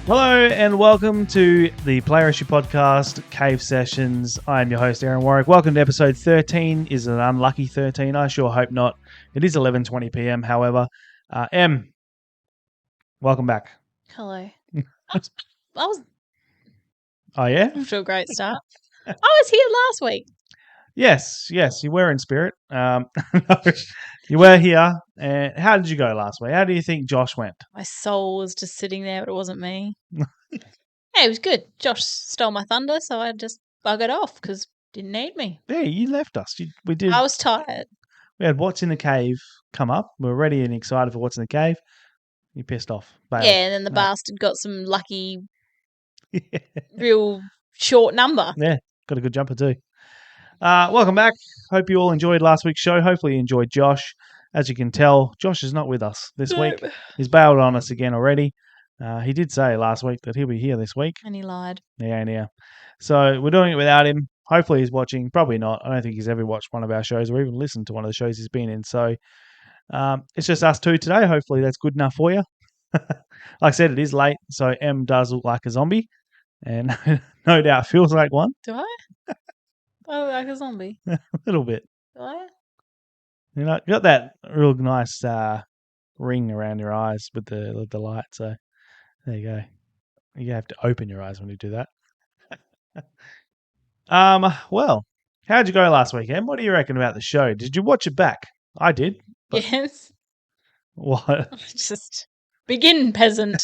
Hello and welcome to the Player Issue Podcast, Cave Sessions. I am your host, Aaron Warwick. Welcome to episode 13. Is it an unlucky 13? I sure hope not. It is 11:20 p.m. However, Em, welcome back. Hello. I was Oh yeah? off to a great start. I was here last week. Yes, you were in spirit. No, you were here. How did you go last week? How do you think Josh went? My soul was just sitting there, but it wasn't me. Hey, it was good. Josh stole my thunder, so I just buggered off because didn't need me. Yeah, you left us. We did. I was tired. We had What's in the Cave come up. We were ready and excited for What's in the Cave. You pissed off. Bailed. Yeah, and then the bastard got some lucky, real short number. Yeah, got a good jumper too. Welcome back. Hope you all enjoyed last week's show. Hopefully you enjoyed Josh. As you can tell, Josh is not with us this week. He's bailed on us again already. He did say last week that he'll be here this week. And he lied. Yeah. So we're doing it without him. Hopefully he's watching. Probably not. I don't think he's ever watched one of our shows or even listened to one of the shows he's been in. So it's just us two today. Hopefully that's good enough for you. Like I said, it is late, so Em does look like a zombie. And no doubt feels like one. Do I? I look like a zombie. A little bit. Do I? You know, got that real nice ring around your eyes with the light. So there you go. You have to open your eyes when you do that. Well, how'd you go last weekend? What do you reckon about the show? Did you watch it back? I did. But Yes. what? Just begin, peasant.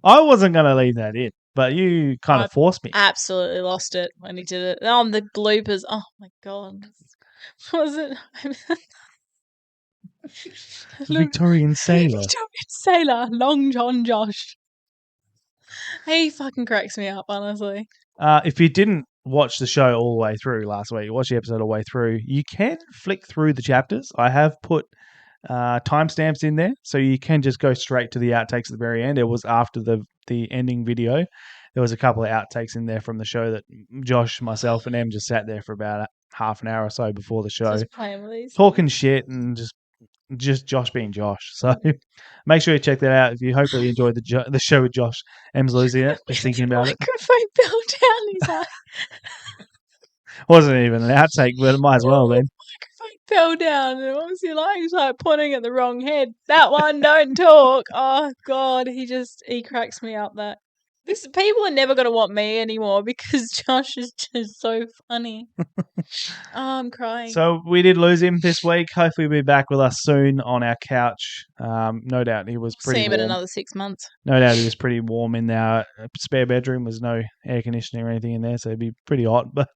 I wasn't going to leave that in, but you kind of forced me. Absolutely lost it when he did it. Oh, the bloopers. Oh my god. What was it? Victorian sailor. Victorian sailor. Long John Josh. He fucking cracks me up, honestly. If you didn't watch the show all the way through last week, watch the episode all the way through, you can flick through the chapters. I have put timestamps in there, so you can just go straight to the outtakes at the very end. It was after the ending video. There was a couple of outtakes in there from the show that Josh, myself, and Em just sat there for about half an hour or so before the show, Just playing with these. talking shit and just Josh being Josh. So make sure you check that out if you hopefully enjoyed the show with Josh. Em's losing it, just thinking about it. Microphone fell down his eye. Wasn't even an outtake, but it might as well have been. Microphone fell down, and what was he like? He was like pointing at the wrong head. That one, don't talk. Oh god, he cracks me up. That people are never gonna want me anymore because Josh is just so funny. Oh, I'm crying. So we did lose him this week. Hopefully he'll be back with us soon on our couch. No doubt he was pretty See him warm. in another 6 months. No doubt he was pretty warm in our spare bedroom. There's no air conditioning or anything in there, so it'd be pretty hot. But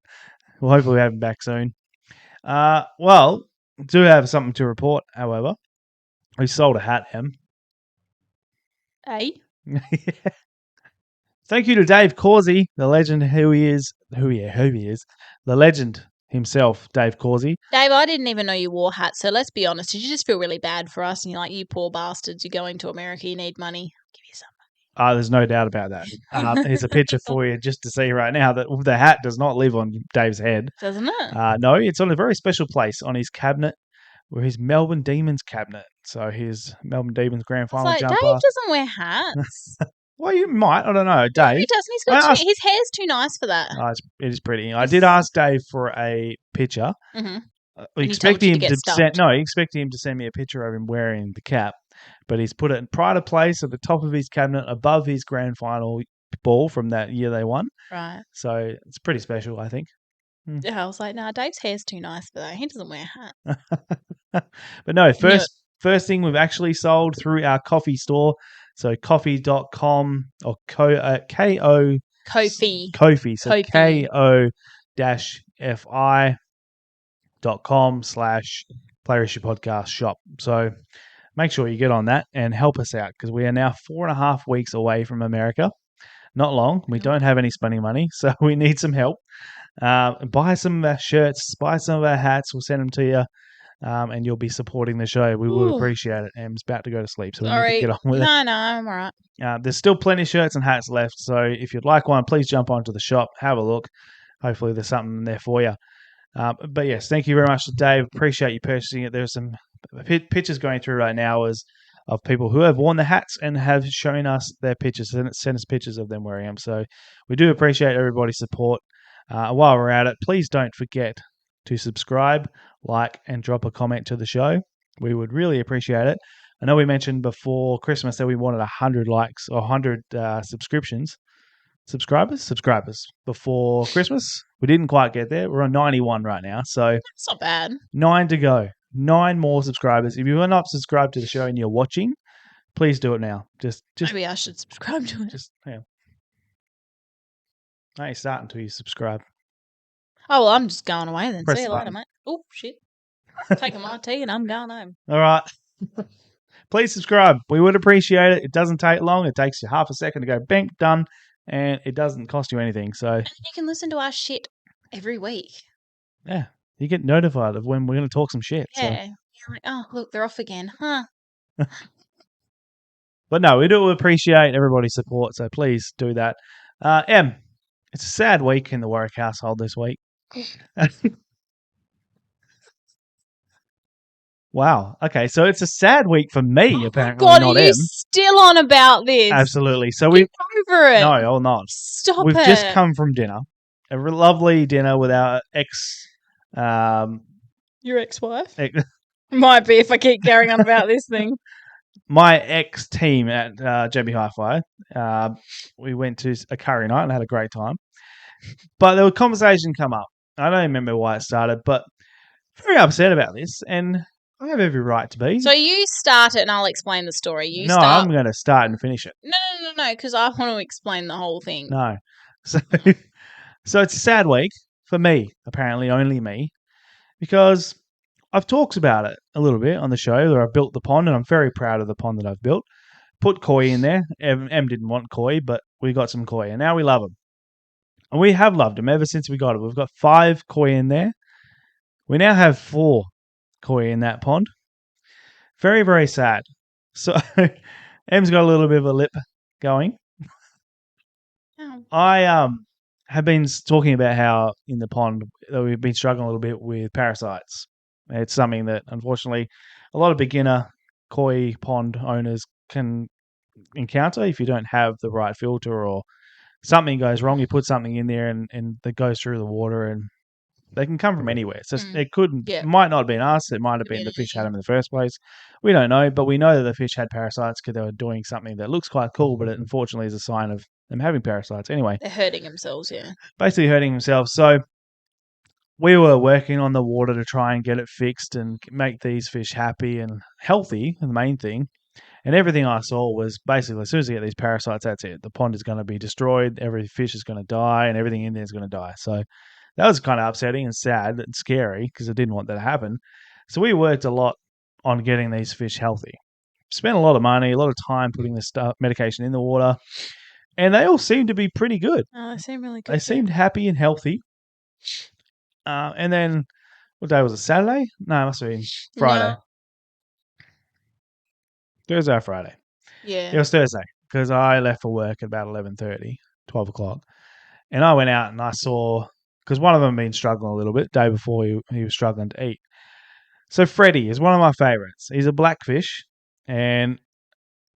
we'll hopefully have him back soon. Well, do have something to report, however. We sold a hat, Em. Hey? Thank you to Dave Causey, the legend who he is. The legend himself, Dave Causey. Dave, I didn't even know you wore hats, so let's be honest. Did you just feel really bad for us? And you're like, you poor bastards, you're going to America, you need money. I'll give you some. There's no doubt about that. Here's a picture for you just to see right now that the hat does not live on Dave's head. Doesn't it? No, it's on a very special place on his cabinet, where his Melbourne Demons cabinet. So his Melbourne Demons grand final jumper. Dave doesn't wear hats. Well, you might. I don't know. Dave. He doesn't. His hair's too nice for that. It is pretty. I did ask Dave for a picture. Mm-hmm. Expecting him to send me a picture of him wearing the cap, but he's put it in pride of place at the top of his cabinet above his grand final ball from that year they won. Right. So it's pretty special, I think. Yeah, I was like, nah, Dave's hair's too nice for that. He doesn't wear a hat. But no, first thing we've actually sold through our coffee store. So coffee.com or Ko Kofi. Kofi. So Kofi. ko-fi.com/Player Issue Podcast shop. So make sure you get on that and help us out because we are now 4.5 weeks away from America. Not long. We don't have any spending money, so we need some help. Buy some of our shirts, buy some of our hats. We'll send them to you, and you'll be supporting the show. We would appreciate it. Em's about to go to sleep, so we need to get on with it. No, I'm all right. There's still plenty of shirts and hats left, so if you'd like one, please jump onto the shop, have a look. Hopefully there's something there for you. But yes, thank you very much to Dave. Appreciate you purchasing it. There's some pictures going through right now of people who have worn the hats and have shown us their pictures and sent us pictures of them wearing them. So we do appreciate everybody's support. While we're at it, please don't forget to subscribe, like, and drop a comment to the show. We would really appreciate it. I know we mentioned before Christmas that we wanted 100 likes or 100 subscribers before Christmas. We didn't quite get there. We're on 91 right now, so It's not bad. 9 to go. 9 more subscribers. If you are not subscribed to the show and you're watching, please do it now. Just Maybe I should subscribe to it. just yeah. I ain't starting until you subscribe. Oh, well, I'm just going away then. Press See you the later, button. mate. Oh, shit. Taking my tea and I'm going home. All right. Please subscribe. We would appreciate it. It doesn't take long. It takes you half a second to go bang, done, and it doesn't cost you anything. So And you can listen to our shit every week. yeah, you get notified of when we're going to talk some shit. So. Yeah. You're like, oh, look, they're off again. Huh. But no, we do appreciate everybody's support, so please do that. Em, it's a sad week in the Warwick household this week. Wow. Okay, so it's a sad week for me, apparently, God, not are you Em. still on about this? Absolutely. So we Get over it. no, I'll not. Stop We've it. just come from dinner, a lovely dinner with our Your ex-wife? Might be if I keep carrying on about this thing. my ex team at JB Hi-Fi. We went to a curry night and had a great time. But there was conversation come up. I don't remember why it started, but very upset about this, and I have every right to be. So you start it and I'll explain the story. I'm going to start and finish it. No, because I want to explain the whole thing. No. So it's a sad week for me, apparently only me, because I've talked about it a little bit on the show where I built the pond, and I'm very proud of the pond that I've built. Put koi in there. Em didn't want koi, but we got some koi, and now we love them. And we have loved them ever since we got it. We've got 5 koi in there. We now have 4 koi in that pond. Very, very sad. So Em's got a little bit of a lip going. Oh. I have been talking about how in the pond that we've been struggling a little bit with parasites. It's something that, unfortunately, a lot of beginner koi pond owners can encounter if you don't have the right filter or something goes wrong. You put something in there and that goes through the water, and they can come from anywhere. So it might not have been us. It might have been the fish had them in the first place. We don't know, but we know that the fish had parasites because they were doing something that looks quite cool, but it unfortunately is a sign of them having parasites. Anyway, They're hurting themselves, yeah. basically hurting themselves. So we were working on the water to try and get it fixed and make these fish happy and healthy, the main thing. And everything I saw was basically, as soon as you get these parasites, that's it. The pond is going to be destroyed. Every fish is going to die, and everything in there is going to die. So that was kind of upsetting and sad and scary because I didn't want that to happen. So we worked a lot on getting these fish healthy. Spent a lot of money, a lot of time putting this medication in the water, and they all seemed to be pretty good. Oh, they seem really good. They seemed happy and healthy. And then, what day was it? Saturday? No, it must have been Friday. No. Thursday or Friday. Yeah. It was Thursday because I left for work at about 11:30, 12 o'clock. And I went out and I saw, because one of them had been struggling a little bit, day before he was struggling to eat. So Freddie is one of my favorites. He's a blackfish, and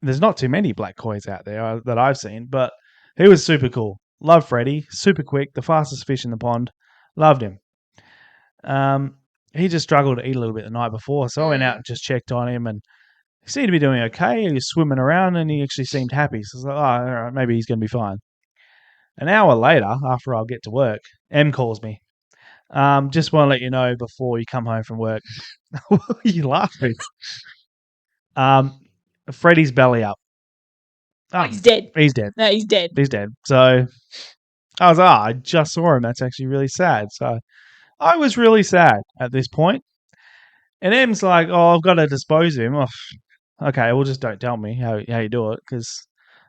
there's not too many black kois out there that I've seen, but he was super cool. Love Freddie, super quick, the fastest fish in the pond. Loved him. He just struggled to eat a little bit the night before, so I went out and just checked on him, and he seemed to be doing okay. He was swimming around, and he actually seemed happy. So I was like, oh, all right, maybe he's going to be fine. An hour later, after I'll get to work, Em calls me. Just want to let you know before you come home from work. What are you laughing? Freddy's belly up. Oh, He's dead. He's dead. No, he's dead. He's dead. So I was I just saw him. That's actually really sad. So I was really sad at this point. And Em's like, oh, I've got to dispose of him. Oh, okay, well, just don't tell me how you do it, because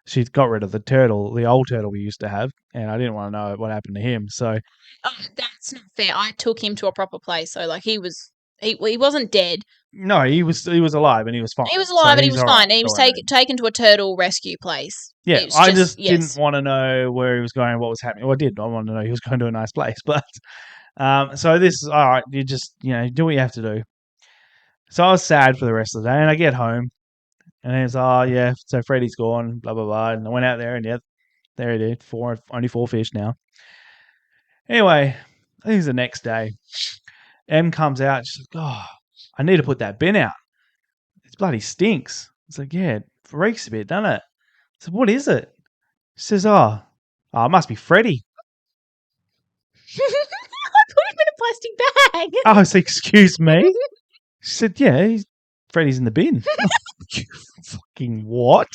she got rid of the turtle, the old turtle we used to have, and I didn't want to know what happened to him. So Oh, that's not fair. I took him to a proper place, so like he wasn't dead. no, he was alive and he was fine. He was alive So and he he's was all fine. right. And he was That's all I taken to a turtle rescue place. Yeah, It was I just yes. didn't want to know where he was going, what was happening. Well, I did. I wanted to know he was going to a nice place. But so this is all right. You just do what you have to do. So I was sad for the rest of the day, and I get home, and it's oh yeah, so Freddy's gone, blah blah blah, and I went out there, and yeah, there it is, only 4 fish now. Anyway, I think it's the next day. Em comes out, she's like, oh, I need to put that bin out. It bloody stinks. It's like, yeah, it reeks a bit, doesn't it? I said, what is it? She says, oh, it must be Freddy. I put him in a plastic bag. I was like, excuse me? She said, yeah, Freddy's in the bin. You fucking what?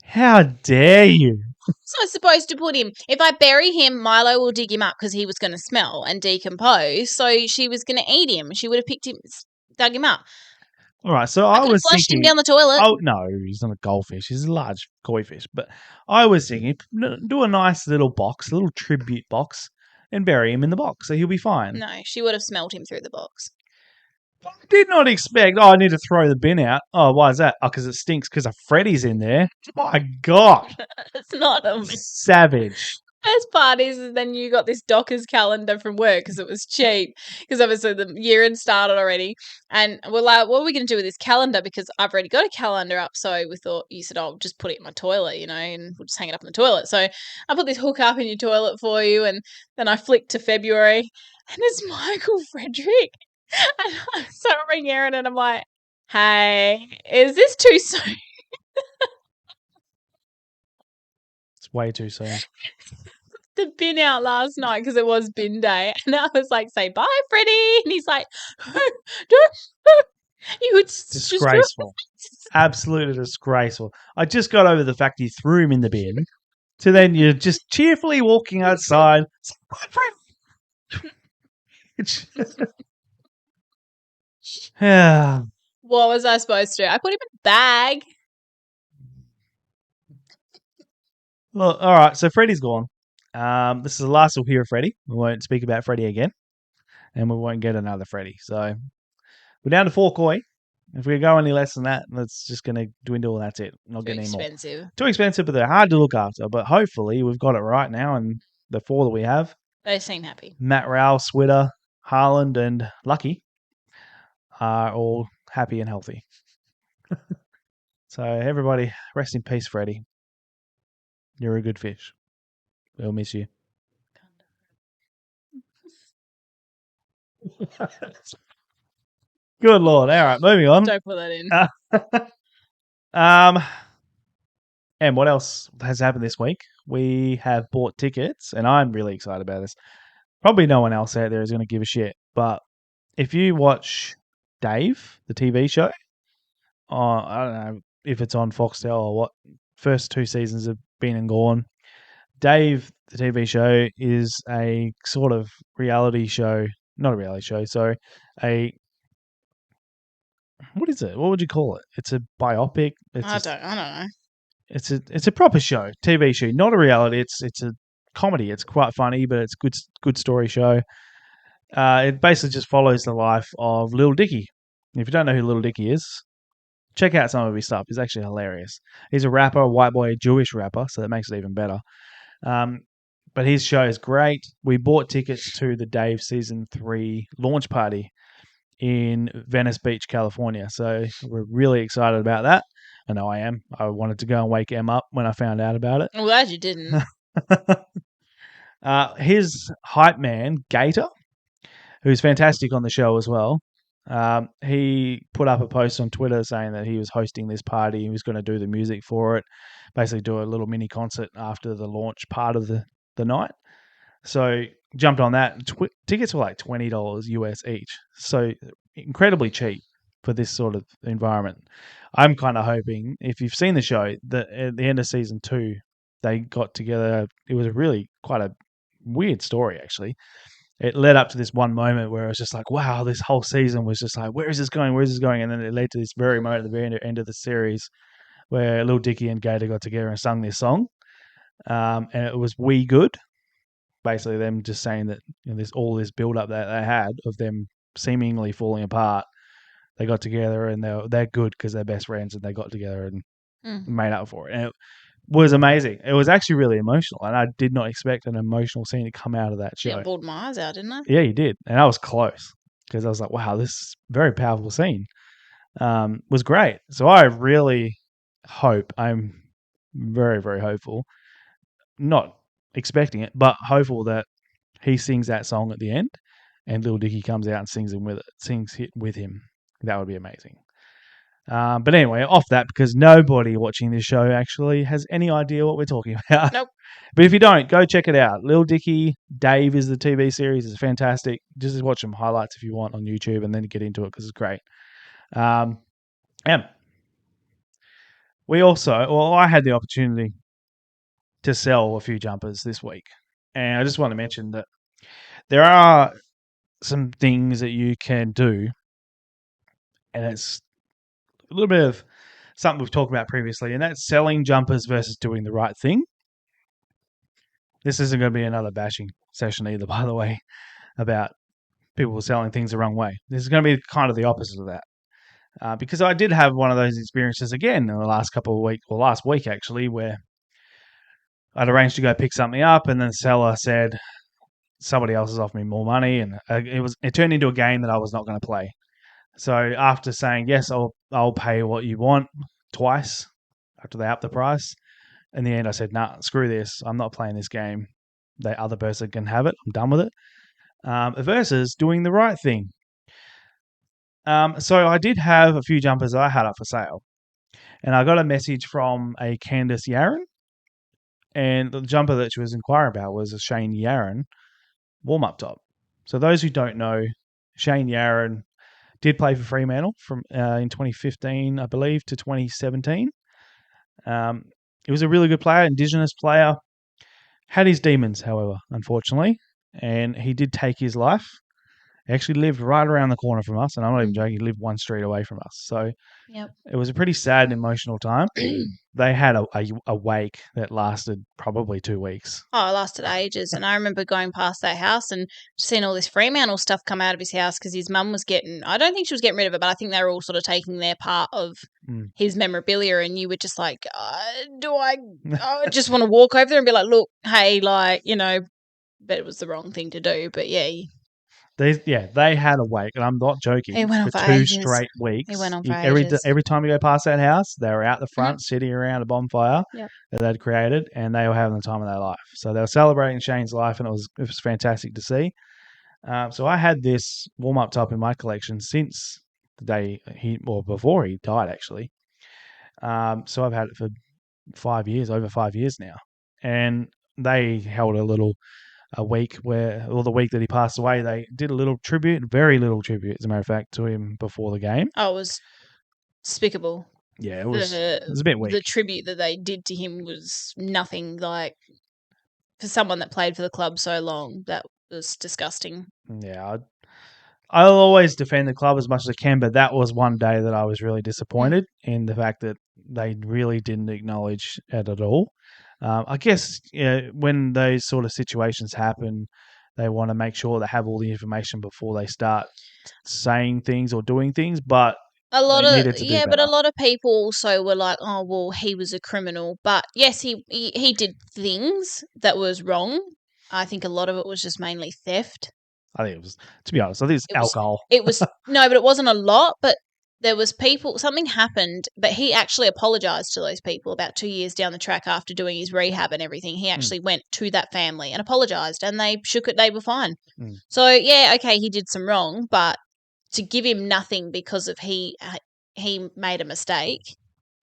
How dare you? So I was supposed to put him. If I bury him, Milo will dig him up because he was going to smell and decompose. So she was going to eat him. She would have picked him, dug him up. All right, so I I could have was flushed him thinking, down the toilet. oh no, he's not a goldfish. He's a large koi fish. But I was thinking, do a nice little box, a little tribute box, and bury him in the box, so he'll be fine. No, she would have smelled him through the box. I did not expect. Oh, I need to throw the bin out. Oh, why is that? Oh, because it stinks. Because a Freddy's in there. My God, It's not a savage. best part is then you got this Dockers calendar from work because it was cheap. Because obviously the year had started already, and we're like, "What are we going to do with this calendar?" Because I've already got a calendar up. So we thought you said, "I'll just put it in my toilet," and we'll just hang it up in the toilet. So I put this hook up in your toilet for you, and then I flicked to February, and it's Michael Frederick, and so I ring Erin, and I'm like, "Hey, is this too soon?" It's way too soon. The bin out last night because it was bin day, and I was like, "Say bye, Freddie," and he's like, "Don't." You would Disgraceful. Absolutely disgraceful. I just got over the fact you threw him in the bin, to then you're just cheerfully walking outside. Yeah. What was I supposed to do? I put him in a bag. Well, all right. So Freddy's gone. This is the last we'll hear of Freddy. We won't speak about Freddy again, and we won't get another Freddy. So we're down to 4 koi. If we go any less than that, that's just going to dwindle, and that's it. Not Too getting any more. expensive. Too expensive, but they're hard to look after. But hopefully we've got it right now, and the 4 that we have, They seem happy. Matt Rowell, Switter, Haaland, and Lucky, are all happy and healthy. So everybody, rest in peace, Freddy. You're a good fish. We'll miss you. Good Lord. All right, moving on. Don't put that in. And what else has happened this week? We have bought tickets, and I'm really excited about this. Probably no one else out there is going to give a shit, but if you watch Dave, the TV show, I don't know if it's on Foxtel or what, first 2 seasons have been and gone. Dave, the TV show, is a sort of reality show, not a reality show, so what is it? What would you call it? It's a biopic. I don't know. It's a proper show, TV show, not a reality. It's a comedy. It's quite funny, but it's good story show. It basically just follows the life of Lil Dicky. If you don't know who Lil Dicky is, check out some of his stuff. He's actually hilarious. He's a rapper, a white boy, a Jewish rapper, so that makes it even better. But his show is great. We bought tickets to the Dave Season 3 launch party in Venice Beach, California. So we're really excited about that. I know I am. I wanted to go and wake Em up when I found out about it. I'm glad you didn't. His hype man, Gator, who's fantastic on the show as well, he put up a post on Twitter saying that he was hosting this party. He was going to do the music for it, basically do a little mini concert after the launch part of the night. So jumped on that. Tickets were like $20 US each, so incredibly cheap. for this sort of environment. I'm kind of hoping, if you've seen the show, that at the end of season 2, they got together. It was really quite a weird story, actually. It led up to this one moment where it was just like, wow, this whole season was just like, where is this going? Where is this going? And then it led to this very moment at the very end of the series where Lil Dicky and Gator got together and sung this song. And it was We Good. Basically, them just saying that there's all this build up that they had of them seemingly falling apart. They got together and they're good because they're best friends, and they got together and made up for it. And it was amazing. It was actually really emotional, and I did not expect an emotional scene to come out of that show. Yeah, bawled my eyes out, didn't I? Yeah, you did, and I was close because I was like, "Wow, this is a very powerful scene." Was great. So I really hope. I'm very, very hopeful. Not expecting it, but hopeful that he sings that song at the end, and Lil Dicky comes out and sings it with him. That would be amazing. But anyway, off that, because nobody watching this show actually has any idea what we're talking about. Nope. But if you don't, go check it out. Lil Dicky, Dave is the TV series. It's fantastic. Just watch some highlights if you want on YouTube, and then get into it because it's great. And we also, I had the opportunity to sell a few jumpers this week. And I just want to mention that there are some things that you can do, and it's a little bit of something we've talked about previously, and that's selling jumpers versus doing the right thing. This isn't going to be another bashing session either, by the way, about people selling things the wrong way. This is going to be kind of the opposite of that. Because I did have one of those experiences again in the last couple of weeks, or last week actually, where I'd arranged to go pick something up, and then the seller said somebody else has offered me more money, and it turned into a game that I was not going to play. So after saying yes, I'll pay what you want twice after they upped the price, in the end I said, nah, screw this. I'm not playing this game. The other person can have it. I'm done with it. Versus doing the right thing. So I did have a few jumpers I had up for sale, and I got a message from a Candice Yaron, and the jumper that she was inquiring about was a Shane Yaron warm-up top. So those who don't know, Shane Yaron did play for Fremantle from in 2015, I believe, to 2017. He was a really good player, Indigenous player. Had his demons, however, unfortunately, and he did take his life. He actually lived right around the corner from us, and I'm not even joking, he lived one street away from us. So It was a pretty sad and emotional time. They had a wake that lasted probably 2 weeks. Oh, it lasted ages. And I remember going past that house and seeing all this Fremantle stuff come out of his house because his mum was I don't think she was getting rid of it, but I think they were all sort of taking their part of his memorabilia. And you were just like, I just want to walk over there and be like, look, hey, but it was the wrong thing to do. But yeah. They had a wake, and I'm not joking. He went on for 2 ages. straight weeks. He went on for ages. Every time you go past that house, they were out the front sitting around a bonfire that they'd created, and they were having the time of their life. So they were celebrating Shane's life, and it was fantastic to see. So I had this warm-up top in my collection since the day before he died, actually. So I've had it for 5 years, over 5 years now. And they held a week the week that he passed away, they did a little tribute, very little tribute, as a matter of fact, to him before the game. Oh, it was despicable. Yeah, it was a bit weak. The tribute that they did to him was nothing like, for someone that played for the club so long, that was disgusting. Yeah, I'll always defend the club as much as I can, but that was one day that I was really disappointed in the fact that they really didn't acknowledge it at all. I guess when those sort of situations happen, they want to make sure they have all the information before they start saying things or doing things. But a lot of people also were like, "Oh, well, he was a criminal." But yes, he did things that was wrong. I think a lot of it was just mainly theft. I think it was, to be honest, I think it's alcohol. It was no, but it wasn't a lot. But there was something happened, but he actually apologized to those people about 2 years down the track after doing his rehab and everything. He actually went to that family and apologized, and they shook it. They were fine. So yeah, okay, he did some wrong, but to give him nothing because of he made a mistake.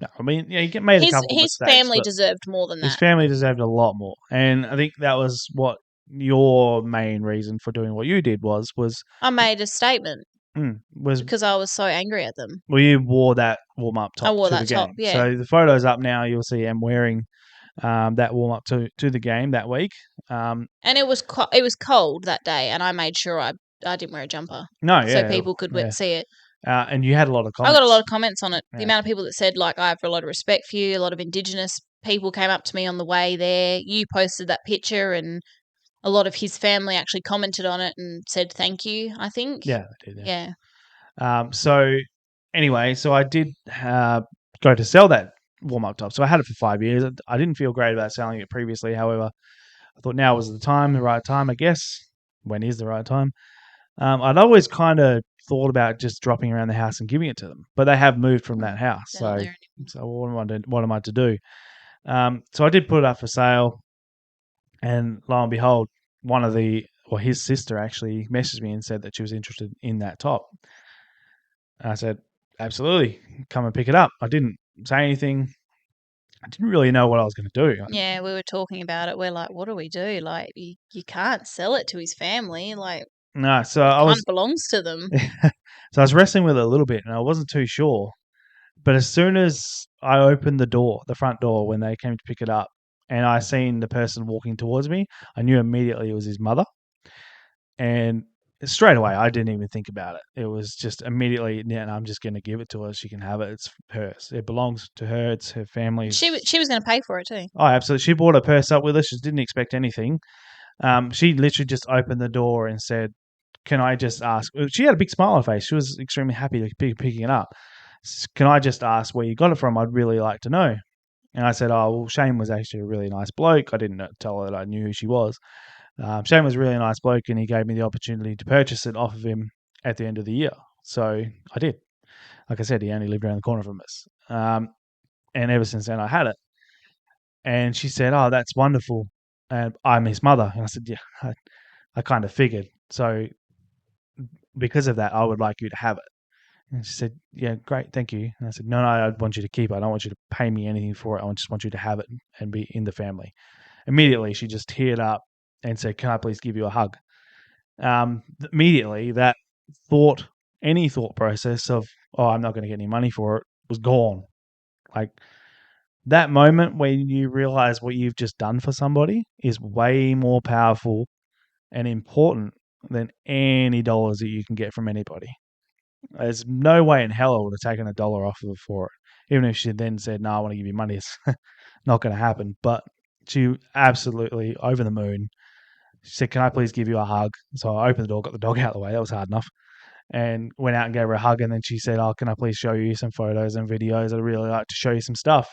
No, I mean, yeah, he made a couple of mistakes. His family deserved more than that. His family deserved a lot more, and I think that was what your main reason for doing what you did was. I made a statement. Was because I was so angry at them. well, you wore that warm up I top wore to the that top, game. yeah. So the photo's up now. You'll see Em wearing that warm up to the game that week. And it was cold that day, and I made sure I didn't wear a jumper No, so yeah, people could yeah. see it. And you had a lot of I comments. got a lot of comments on it. The Yeah. amount of people that said, like, I have a lot of respect for you. A lot of Indigenous people came up to me on the way there. You posted that picture, and a lot of his family actually commented on it and said thank you, I think. Yeah, they did. Yeah. So anyway, so I did go to sell that warm up top. So I had it for 5 years. I didn't feel great about selling it previously. However, I thought now was the right time, I guess. When is the right time? I'd always kind of thought about just dropping around the house and giving it to them, but they have moved from that house. They're not So, there anymore. so what am I to do? So I did put it up for sale, and lo and behold, his sister actually messaged me and said that she was interested in that top. And I said, absolutely, come and pick it up. I didn't say anything. I didn't really know what I was going to do. Yeah, we were talking about it. We're like, what do we do? Like, you can't sell it to his family. Like, No, so it I kind was of belongs to them. so I was wrestling with it a little bit, and I wasn't too sure. But as soon as I opened the front door, when they came to pick it up, and I seen the person walking towards me, I knew immediately it was his mother. And straight away, I didn't even think about it. It was just immediately, yeah, I'm just going to give it to her. She can have it. It's hers. It belongs to her. It's her family's. She was going to pay for it too. Oh, absolutely. She brought her purse up with her. She didn't expect anything. She literally just opened the door and said, "Can I just ask?" She had a big smile on her face. She was extremely happy to be picking it up. Can I just ask where you got it from? I'd really like to know. And I said, "Oh, well, Shane was actually a really nice bloke. I didn't tell her that I knew who she was. Shane was a really nice bloke, and he gave me the opportunity to purchase it off of him at the end of the year. So I did. Like I said, he only lived around the corner from us. And ever since then, I had it. And she said, "Oh, that's wonderful. And I'm his mother." And I said, "Yeah, I kind of figured. So because of that, I would like you to have it." And she said, "Yeah, great, thank you." And I said, No, I want you to keep it. I don't want you to pay me anything for it. I just want you to have it and be in the family." Immediately, she just teared up and said, "Can I please give you a hug?" Immediately, that any thought process of, "Oh, I'm not going to get any money for it," was gone. Like, that moment when you realize what you've just done for somebody is way more powerful and important than any dollars that you can get from anybody. There's no way in hell I would have taken $1 off of her for it. Even if she then said, "No, I want to give you money," it's not going to happen. But she absolutely over the moon. She said, "Can I please give you a hug?" So I opened the door, got the dog out of the way. That was hard enough. And went out and gave her a hug. And then she said, "Oh, can I please show you some photos and videos? I'd really like to show you some stuff."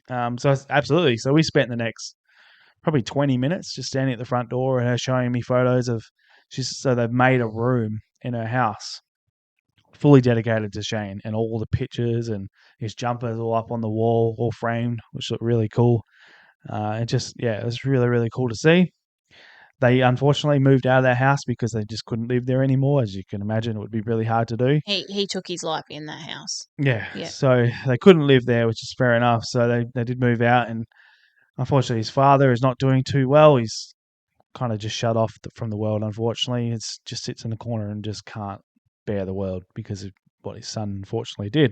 Absolutely. So we spent the next probably 20 minutes just standing at the front door and her showing me photos of. So they've made a room in her house fully dedicated to Shane, and all the pictures and his jumpers all up on the wall, all framed, which looked really cool. It was really, really cool to see. They unfortunately moved out of their house because they just couldn't live there anymore. As you can imagine, it would be really hard to do. He took his life in that house. Yeah. Yeah. So they couldn't live there, which is fair enough. So they did move out, and unfortunately, his father is not doing too well. He's kind of just shut off from the world, unfortunately. It's just sits in the corner and just can't bear the world because of what his son unfortunately did.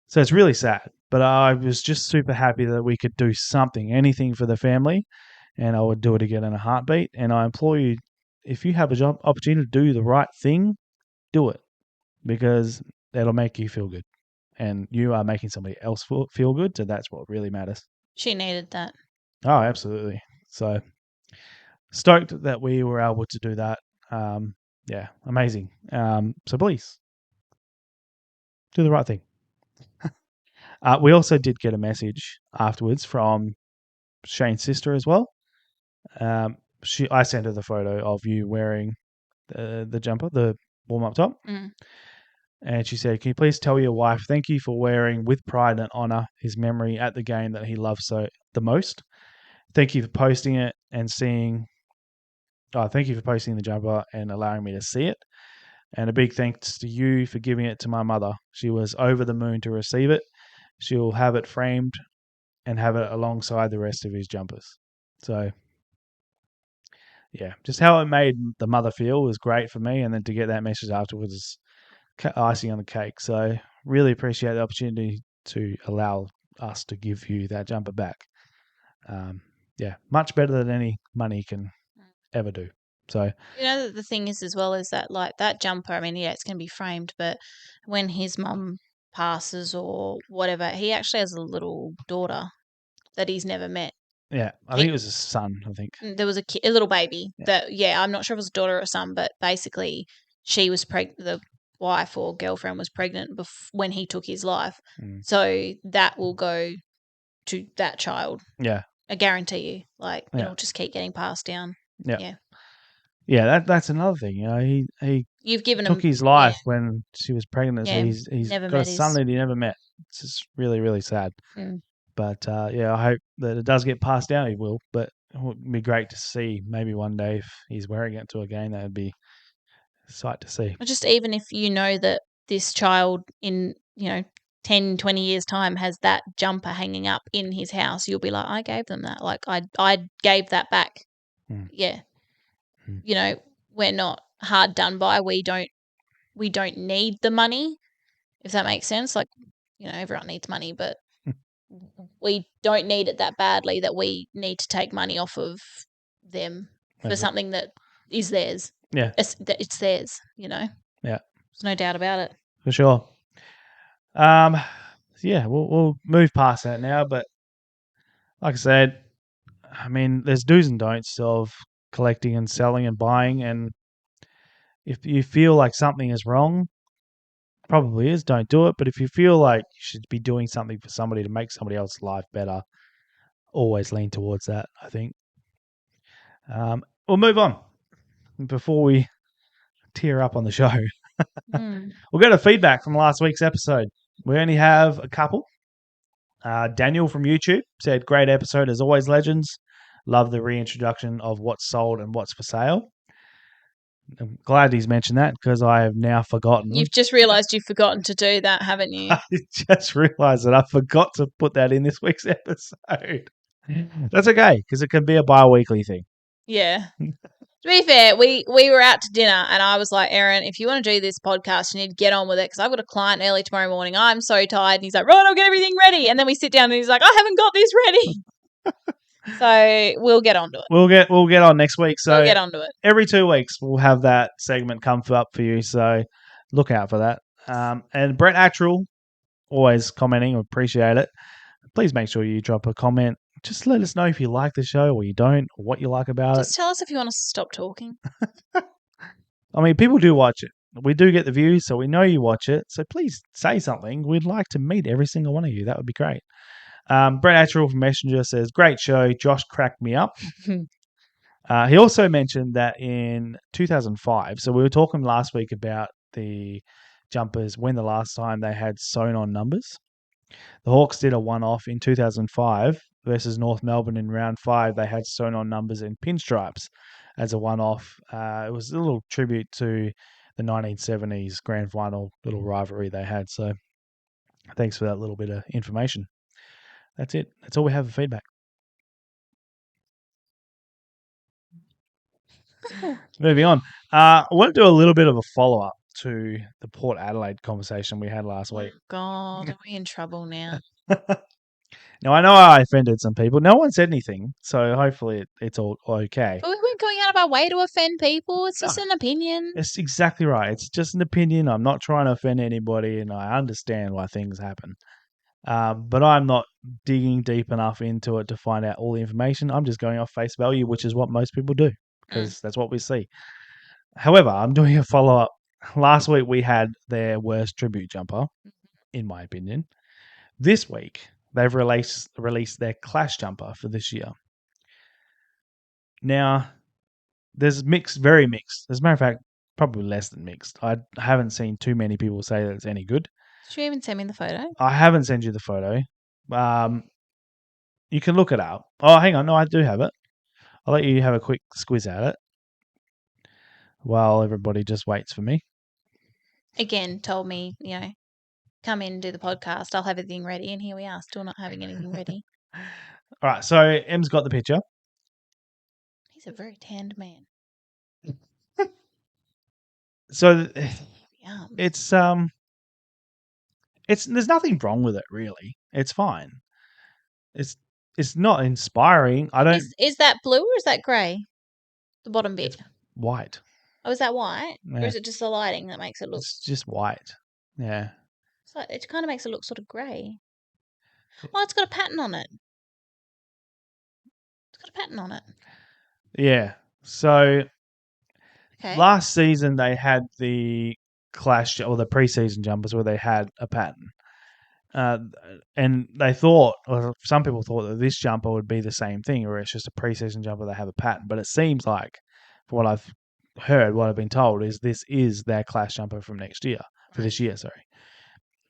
So it's really sad. But I was just super happy that we could do something, anything for the family, and I would do it again in a heartbeat. And I implore you, if you have a job opportunity to do the right thing, do it, because that'll make you feel good. And you are making somebody else feel good, so that's what really matters. She needed that. Oh, absolutely. So stoked that we were able to do that. Yeah, amazing. So please do the right thing. We also did get a message afterwards from Shane's sister as well. I sent her the photo of you wearing the jumper, the warm-up top. Mm. And she said, "Can you please tell your wife thank you for wearing with pride and honor his memory at the game that he loves the most. Thank you for posting it and seeing. Thank you for posting the jumper and allowing me to see it. And a big thanks to you for giving it to my mother. She was over the moon to receive it. She'll have it framed and have it alongside the rest of his jumpers." So, yeah, just how it made the mother feel was great for me. And then to get that message afterwards icing on the cake. So really appreciate the opportunity to allow us to give you that jumper back. Much better than any money can ever do. So The thing is as well is that like that jumper, I mean, yeah, it's going to be framed, but when his mum passes or whatever, he actually has a little daughter that he's never met. yeah, I think it was a son. I think There was a little baby Yeah. that, I'm not sure if it was a daughter or a son, but basically she was the wife or girlfriend was pregnant when he took his life. Mm. So that will go to that child. Yeah, I guarantee you. Like, Yeah. it'll just keep getting passed down. yeah. That's another thing. He You've given took him his life when she was pregnant, so Yeah, he's never got a met son his- that he never met. It's just really, really sad. Mm. But I hope that it does get passed down. He will, but it would be great to see maybe one day if he's wearing it to a game. That would be a sight to see. Or just even if you know that this child in 10, 20 years time has that jumper hanging up in his house, you'll be like, I gave them that. Like I gave that back. Mm. Yeah. Mm. We're not hard done by. We don't need the money, if that makes sense. Like, everyone needs money, but we don't need it that badly that we need to take money off of them for That's it. something that is theirs. Yeah. It's theirs, Yeah. There's no doubt about it. For sure. We'll move past that now. But like I said, I mean, there's do's and don'ts of collecting and selling and buying. And if you feel like something is wrong, probably is, don't do it. But if you feel like you should be doing something for somebody to make somebody else's life better, always lean towards that, I think. We'll move on before we tear up on the show. We'll go to feedback from last week's episode. We only have a couple. Daniel from YouTube said, great episode as always, legends. Love the reintroduction of what's sold and what's for sale. I'm glad he's mentioned that because I have now forgotten. You've just realised you've forgotten to do that, haven't you? I just realised that I forgot to put that in this week's episode. That's okay because it can be a bi-weekly thing. Yeah. To be fair, we were out to dinner and I was like, Aaron, if you want to do this podcast, you need to get on with it because I've got a client early tomorrow morning. I'm so tired. And he's like, right, I'll get everything ready. And then we sit down and he's like, I haven't got this ready. So we'll get onto it. We'll get on next week. So we'll get onto it. Every 2 weeks we'll have that segment come up for you. So look out for that. And Brett Attrell, always commenting. We appreciate it. Please make sure you drop a comment. Just let us know if you like the show or you don't, or what you like about it. Just tell us if you want us to stop talking. I mean, people do watch it. We do get the views, so we know you watch it. So please say something. We'd like to meet every single one of you. That would be great. Brett Attrell from Messenger says, great show. Josh cracked me up. He also mentioned that in 2005, so we were talking last week about the jumpers, when the last time they had sewn on numbers. The Hawks did a one-off in 2005 versus North Melbourne in round 5. They had sewn on numbers in pinstripes as a one-off. It was a little tribute to the 1970s grand final little rivalry they had. So thanks for that little bit of information. That's it. That's all we have for feedback. Moving on. I want to do a little bit of a follow-up to the Port Adelaide conversation we had last week. God, are we in trouble now? Now, I know I offended some people. No one said anything, so hopefully it's all okay. But we weren't going out of our way to offend people. It's just an opinion. It's exactly right. It's just an opinion. I'm not trying to offend anybody, and I understand why things happen. But I'm not digging deep enough into it to find out all the information. I'm just going off face value, which is what most people do, because that's what we see. However, I'm doing a follow-up. Last week we had their worst tribute jumper, in my opinion. This week they've released their Clash jumper for this year. Now, there's mixed, very mixed. As a matter of fact, probably less than mixed. I haven't seen too many people say that it's any good. Did you even send me the photo? I haven't sent you the photo. You can look it up. Oh, hang on. No, I do have it. I'll let you have a quick squiz at it while everybody just waits for me. Again, told me, come in and do the podcast. I'll have everything ready. And here we are, still not having anything ready. All right. So Em's got the picture. He's a very tanned man. So Yum. It's there's nothing wrong with it really. It's fine. It's not inspiring. I don't. Is that blue or is that grey? The bottom bit. It's white. Oh, is that white? Or Yeah. is it just the lighting that makes it look? It's just white. Yeah. So it kind of makes it look sort of grey. Oh, it's got a pattern on it. It's got a pattern on it. Yeah. So Okay. last season they had the clash or the preseason jumpers where they had a pattern. And they thought, or some people thought that this jumper would be the same thing, or it's just a preseason jumper they have a pattern. But it seems like, from what I've heard, what I've been told is this is their clash jumper from next year, for this year, sorry.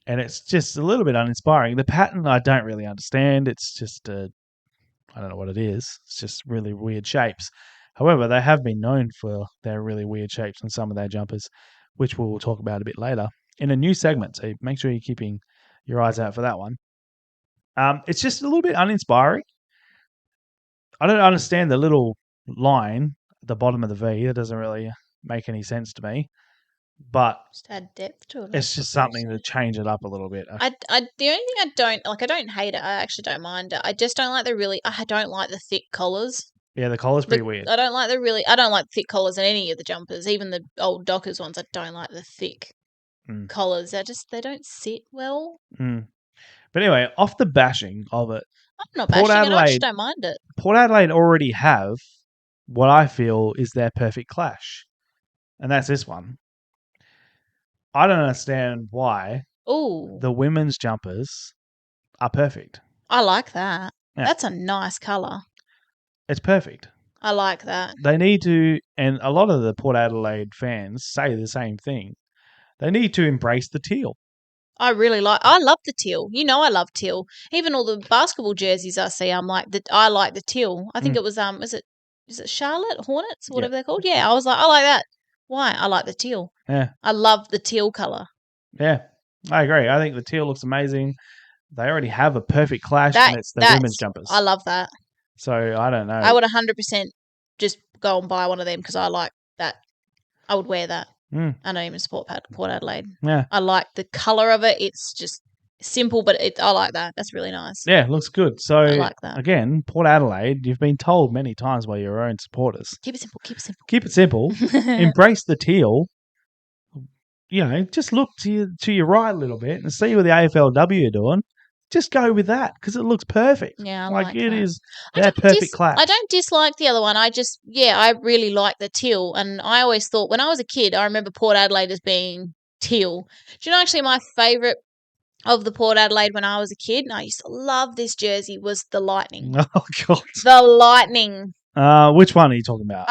And it's just a little bit uninspiring. The pattern I don't really understand. It's just I don't know what it is. It's just really weird shapes. However, they have been known for their really weird shapes on some of their jumpers, which we will talk about a bit later in a new segment. So make sure you're keeping your eyes out for that one. It's just a little bit uninspiring. I don't understand the little line at the bottom of the V. That doesn't really make any sense to me. But Just add depth to it. it's just something to change it up a little bit. The only thing I don't hate it. I actually don't mind it. I just don't like I don't like the thick collars. Yeah, the collar's pretty weird. I don't like thick collars in any of the jumpers, even the old Dockers ones. I don't like the thick collars. They don't sit well. But anyway, off the bashing of it, I'm not bashing it. I just don't mind it. Port Adelaide already have what I feel is their perfect clash, and that's this one. I don't understand why the women's jumpers are perfect. I like that. Yeah. That's a nice colour. It's perfect. I like that. They need to, and a lot of the Port Adelaide fans say the same thing. They need to embrace the teal. I love the teal. You know I love teal. Even all the basketball jerseys I see, I like the teal. I think it was is it Charlotte Hornets or whatever they're called? Yeah, I was like, I like that. Why? I like the teal. Yeah. I love the teal colour. Yeah, I agree. I think the teal looks amazing. They already have a perfect clash, and it's the women's jumpers. I love that. So I don't know. I would 100% just go and buy one of them because I like that. I would wear that. I don't even support Port Adelaide. Yeah. I like the colour of it. It's just simple, but I like that. That's really nice. Yeah, it looks good. So I like that. Again, Port Adelaide, you've been told many times by your own supporters. Keep it simple. Keep it simple. Keep it simple. Embrace the teal. You know, just look to your right a little bit and see what the AFLW are doing. Just go with that because it looks perfect. Yeah, I like it that. is that perfect clash. I don't dislike the other one. I really like the teal. And I always thought when I was a kid, I remember Port Adelaide as being teal. Do you know actually my favourite of the Port Adelaide when I was a kid, and I used to love this jersey, was the Lightning. Oh, God. The Lightning. Which one are you talking about?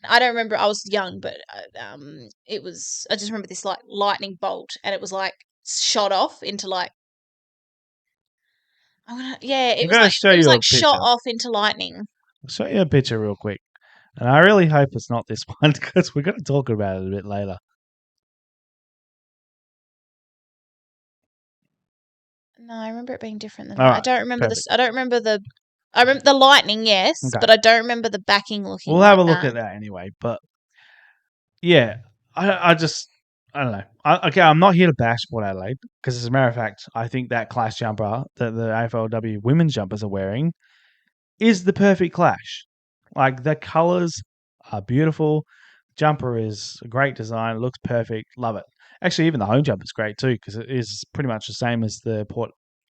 I don't remember. I was young, but it was. I just remember this like lightning bolt, and it was like shot off into like. It was like shot off into lightning. I'll show you a picture real quick, and I really hope it's not this one because we're going to talk about it a bit later. No, I remember it being different than that. Right, I don't remember this. I remember the lightning, yes, but I don't remember the backing looking. We'll have a look at that anyway. But yeah, I don't know. I'm not here to bash Port Adelaide because, as a matter of fact, I think that clash jumper that the AFLW women's jumpers are wearing is the perfect clash. Like, the colours are beautiful. Jumper is a great design. It looks perfect. Love it. Actually, even the home jumper is great too because it is pretty much the same as the Port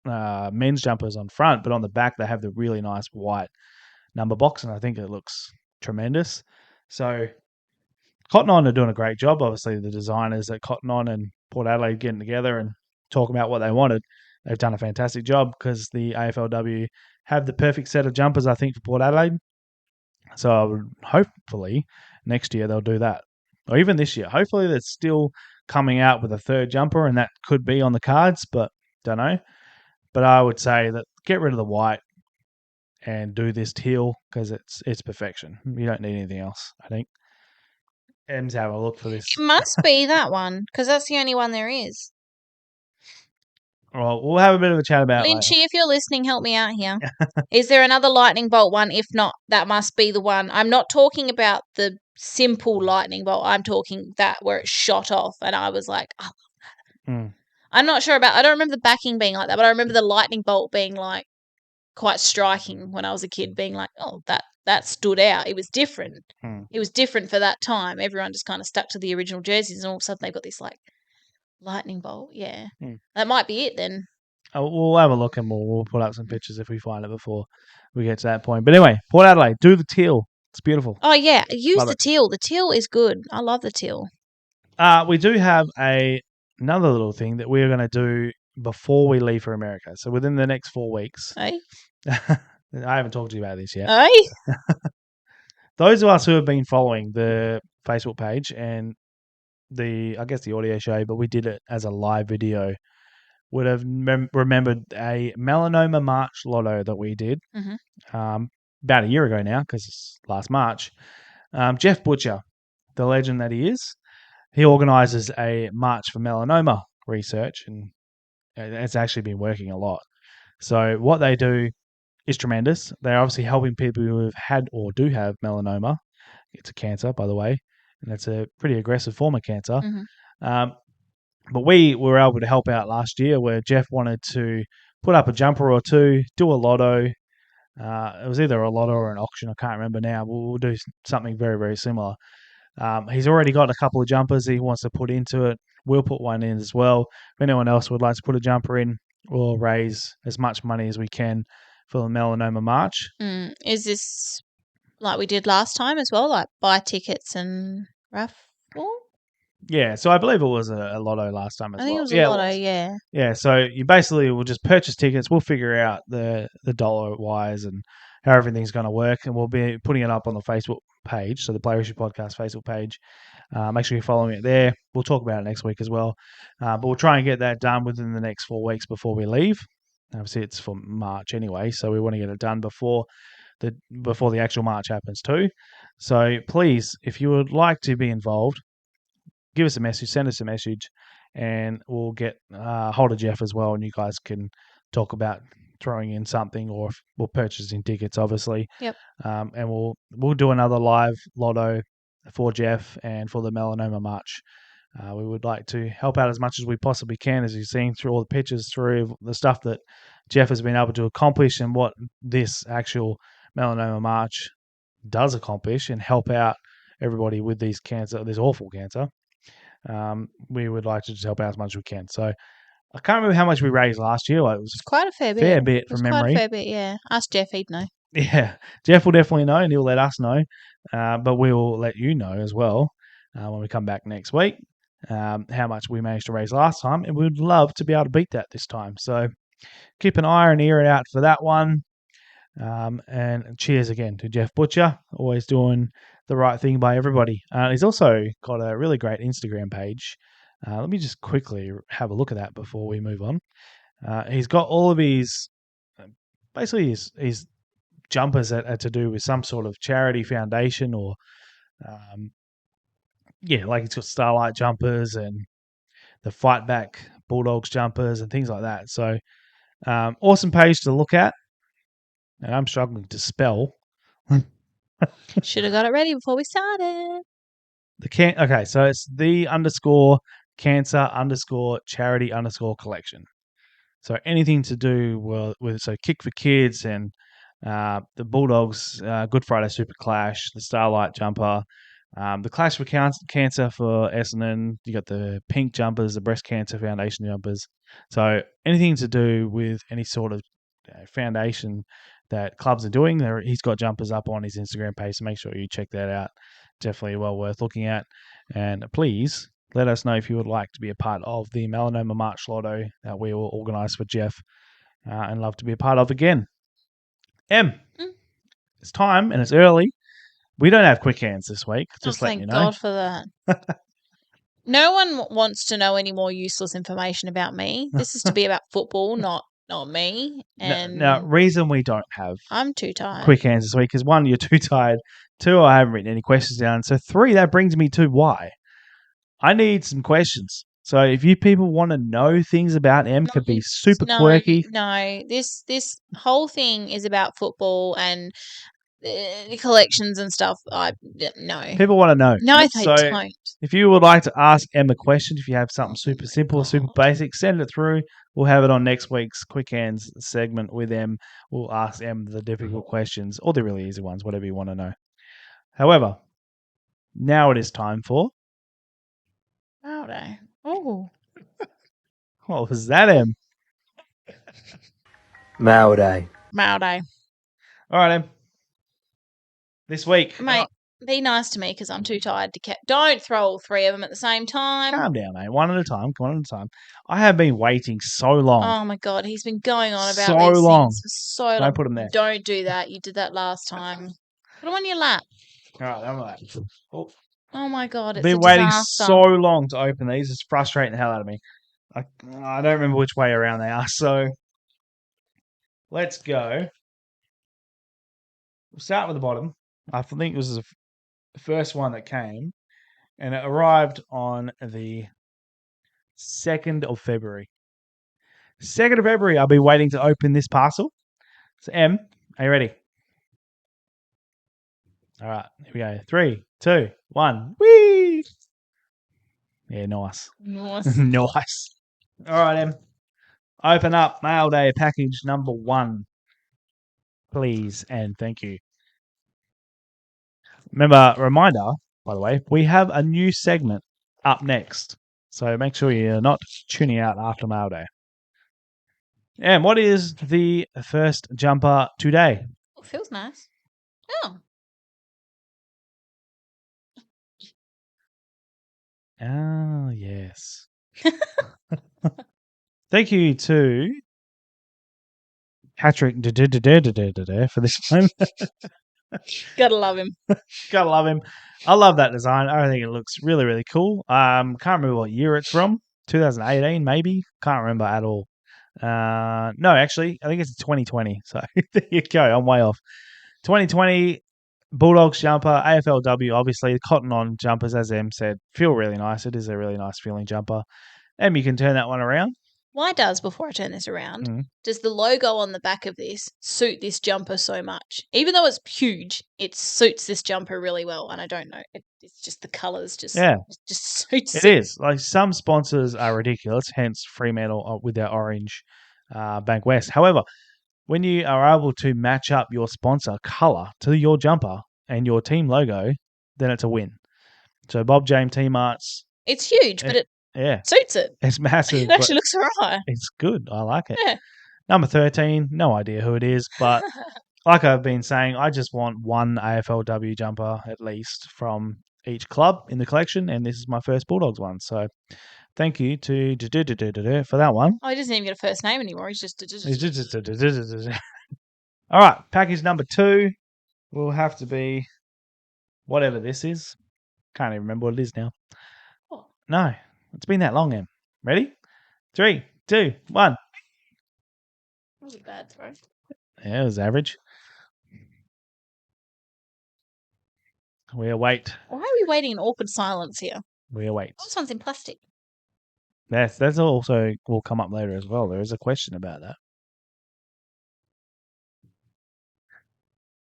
men's jumpers on front, but on the back they have the really nice white number box, and I think it looks tremendous. So Cotton On are doing a great job. Obviously, the designers at Cotton On and Port Adelaide getting together and talking about what they wanted, they've done a fantastic job because the AFLW have the perfect set of jumpers, I think, for Port Adelaide. So I would hopefully next year they'll do that, or even this year. Hopefully they're still coming out with a third jumper, and that could be on the cards, but don't know. But I would say that get rid of the white and do this teal because it's perfection. You don't need anything else, I think. Em's having a look for this. It must be that one because that's the only one there is. Well, we'll have a bit of a chat about it later. Lynchy, if you're listening, help me out here. Is there another lightning bolt one? If not, that must be the one. I'm not talking about the simple lightning bolt. I'm talking that where it shot off, and I was like, oh. Mm. I'm not sure about. I don't remember the backing being like that, but I remember the lightning bolt being like quite striking when I was a kid. Being like, oh, that stood out. It was different. Mm. It was different for that time. Everyone just kind of stuck to the original jerseys, and all of a sudden they've got this like lightning bolt. Yeah, that might be it then. We'll have a look and we'll put up some pictures if we find it before we get to that point. But anyway, Port Adelaide, do the teal. It's beautiful. Oh yeah, use Love the it. teal. The teal is good. I love the teal. We do have another little thing that we're going to do before we leave for America. So within the next 4 weeks, Hey, I haven't talked to you about this yet. hey. Those of us who have been following the Facebook page and the audio show, but we did it as a live video, would have remembered a melanoma March lotto that we did about a year ago now, because it's last March. Jeff Butcher, the legend that he is, he organises a March for Melanoma research, and it's actually been working a lot. So what they do is tremendous. They're obviously helping people who have had or do have melanoma. It's a cancer, by the way, and it's a pretty aggressive form of cancer. But we were able to help out last year where Jeff wanted to put up a jumper or two, do a lotto. It was either a lotto or an auction. I can't remember now. We'll do something very, very similar. He's already got a couple of jumpers he wants to put into it. We'll put one in as well. If anyone else would like to put a jumper in, we'll raise as much money as we can for the Melanoma March. Is this like we did last time as well, like buy tickets and raffle? Yeah, so I believe it was a lotto last time as well. I think it was a lotto, yeah. Yeah, so you basically will just purchase tickets. We'll figure out the dollar-wise and how everything's going to work, and we'll be putting it up on the Facebook page, so the Play History Podcast Facebook page. Make sure you're following it there. We'll talk about it next week as well. But we'll try and get that done within the next 4 weeks before we leave. Obviously, it's for March anyway, so we want to get it done before the actual March happens too. So please, if you would like to be involved, give us a message, send us a message, and we'll get hold of Jeff as well, and you guys can talk about throwing in something or we're purchasing tickets, obviously. Yep. And we'll do another live lotto for Jeff and for the Melanoma March. We would like to help out as much as we possibly can, as you've seen through all the pictures, through the stuff that Jeff has been able to accomplish and what this actual Melanoma March does accomplish and help out everybody with this awful cancer. We would like to just help out as much as we can. So I can't remember how much we raised last year. It was quite a fair bit. From memory. Quite a fair bit, yeah. Ask Jeff, he'd know. Yeah, Jeff will definitely know, and he'll let us know. But we will let you know as well when we come back next week how much we managed to raise last time, and we'd love to be able to beat that this time. So keep an eye and ear out for that one. And cheers again to Jeff Butcher, always doing the right thing by everybody. He's also got a really great Instagram page. Let me just quickly have a look at that before we move on. He's got all of his jumpers that are to do with some sort of charity foundation or like he's got Starlight jumpers and the Fight Back Bulldogs jumpers and things like that. So awesome page to look at. And I'm struggling to spell. Should have got it ready before we started. Okay, so it's the _cancer_charity_collection. So anything to do with Kick for Kids and the Bulldogs Good Friday Super Clash, the Starlight jumper, the Clash for Cancer for Essendon. You got the pink jumpers, the Breast Cancer Foundation jumpers. So anything to do with any sort of foundation that clubs are doing, he's got jumpers up on his Instagram page, so make sure you check that out. Definitely well worth looking at. And please let us know if you would like to be a part of the Melanoma March Lotto that we will organise for Jeff and love to be a part of again. It's time and it's early. We don't have quick hands this week. Just letting you know. Thank God for that. No one wants to know any more useless information about me. This is to be about football, not me. And now, reason we don't have I'm too tired. Quick hands this week is 1, you're too tired. 2, I haven't written any questions down. So 3, that brings me to why. I need some questions. So if you people want to know things about M, could be super quirky. No, this whole thing is about football and collections and stuff. No. People want to know. No, they So don't. if you would like to ask Em a question, if you have something super simple, super basic, send it through. We'll have it on next week's Quick Hands segment with Em. We'll ask Em the difficult questions or the really easy ones, whatever you want to know. However, now it is time for... Mail day. Oh. What was that, Em? Mail day. Mail day. All right, Em. This week... Mate, be nice to me because I'm too tired to don't throw all three of them at the same time. Calm down, mate. One at a time. One at a time. I have been waiting so long. Oh, my God. He's been going on about So these long. things for so long. Don't put them there. Don't do that. You did that last time. Put them on your lap. All right, I'm like... Oh, my God. It's been a waiting disaster. so long to open these. It's frustrating the hell out of me. I don't remember which way around they are. So let's go. We'll start with the bottom. I think it was the first one that came, and it arrived on the 2nd of February. 2nd of February, I'll be waiting to open this parcel. So, Em, are you ready? All right, here we go. 3, 2, 1. Whee! Yeah, nice. Nice. Nice. All right, Em. Open up Mail Day package number 1. Please and thank you. Remember, reminder, by the way, we have a new segment up next. So make sure you're not tuning out after Mail Day. And what is the first jumper today? It feels nice. Oh. Oh, yes. Thank you to Patrick for this one. Gotta love him. Gotta love him. I love that design. I think it looks really, really cool. Can't remember what year it's from. 2018, maybe. Can't remember at all. No, actually, I think it's 2020. So there you go. I'm way off. 2020 Bulldogs jumper, AFLW. Obviously, the cotton on jumpers, as Em said, feel really nice. It is a really nice feeling jumper. Em, you can turn that one around. Why before I turn this around, Mhm. does the logo on the back of this suit this jumper so much? Even though it's huge, it suits this jumper really well. And I don't know, it's just the colours just suits it. It is. Like, some sponsors are ridiculous, hence Fremantle with their orange Bank West. However, when you are able to match up your sponsor colour to your jumper and your team logo, then it's a win. So Bob James T-Marts. It's huge, but it suits it. It's massive. It actually looks alright. It's good. I like it. Yeah. Number 13, no idea who it is, but like I've been saying, I just want one AFLW jumper at least from each club in the collection, and this is my first Bulldogs one. So thank you to for that one. Oh, he doesn't even get a first name anymore. He's just... All right, package number 2 will have to be whatever this is. Can't even remember what it is now. Oh. No, it's been that long, Em. Ready? 3, 2, 1. That was a bad throw. Yeah, it was average. We await. Why are we waiting in awkward silence here? We await. This one's in plastic. That's also will come up later as well. There is a question about that.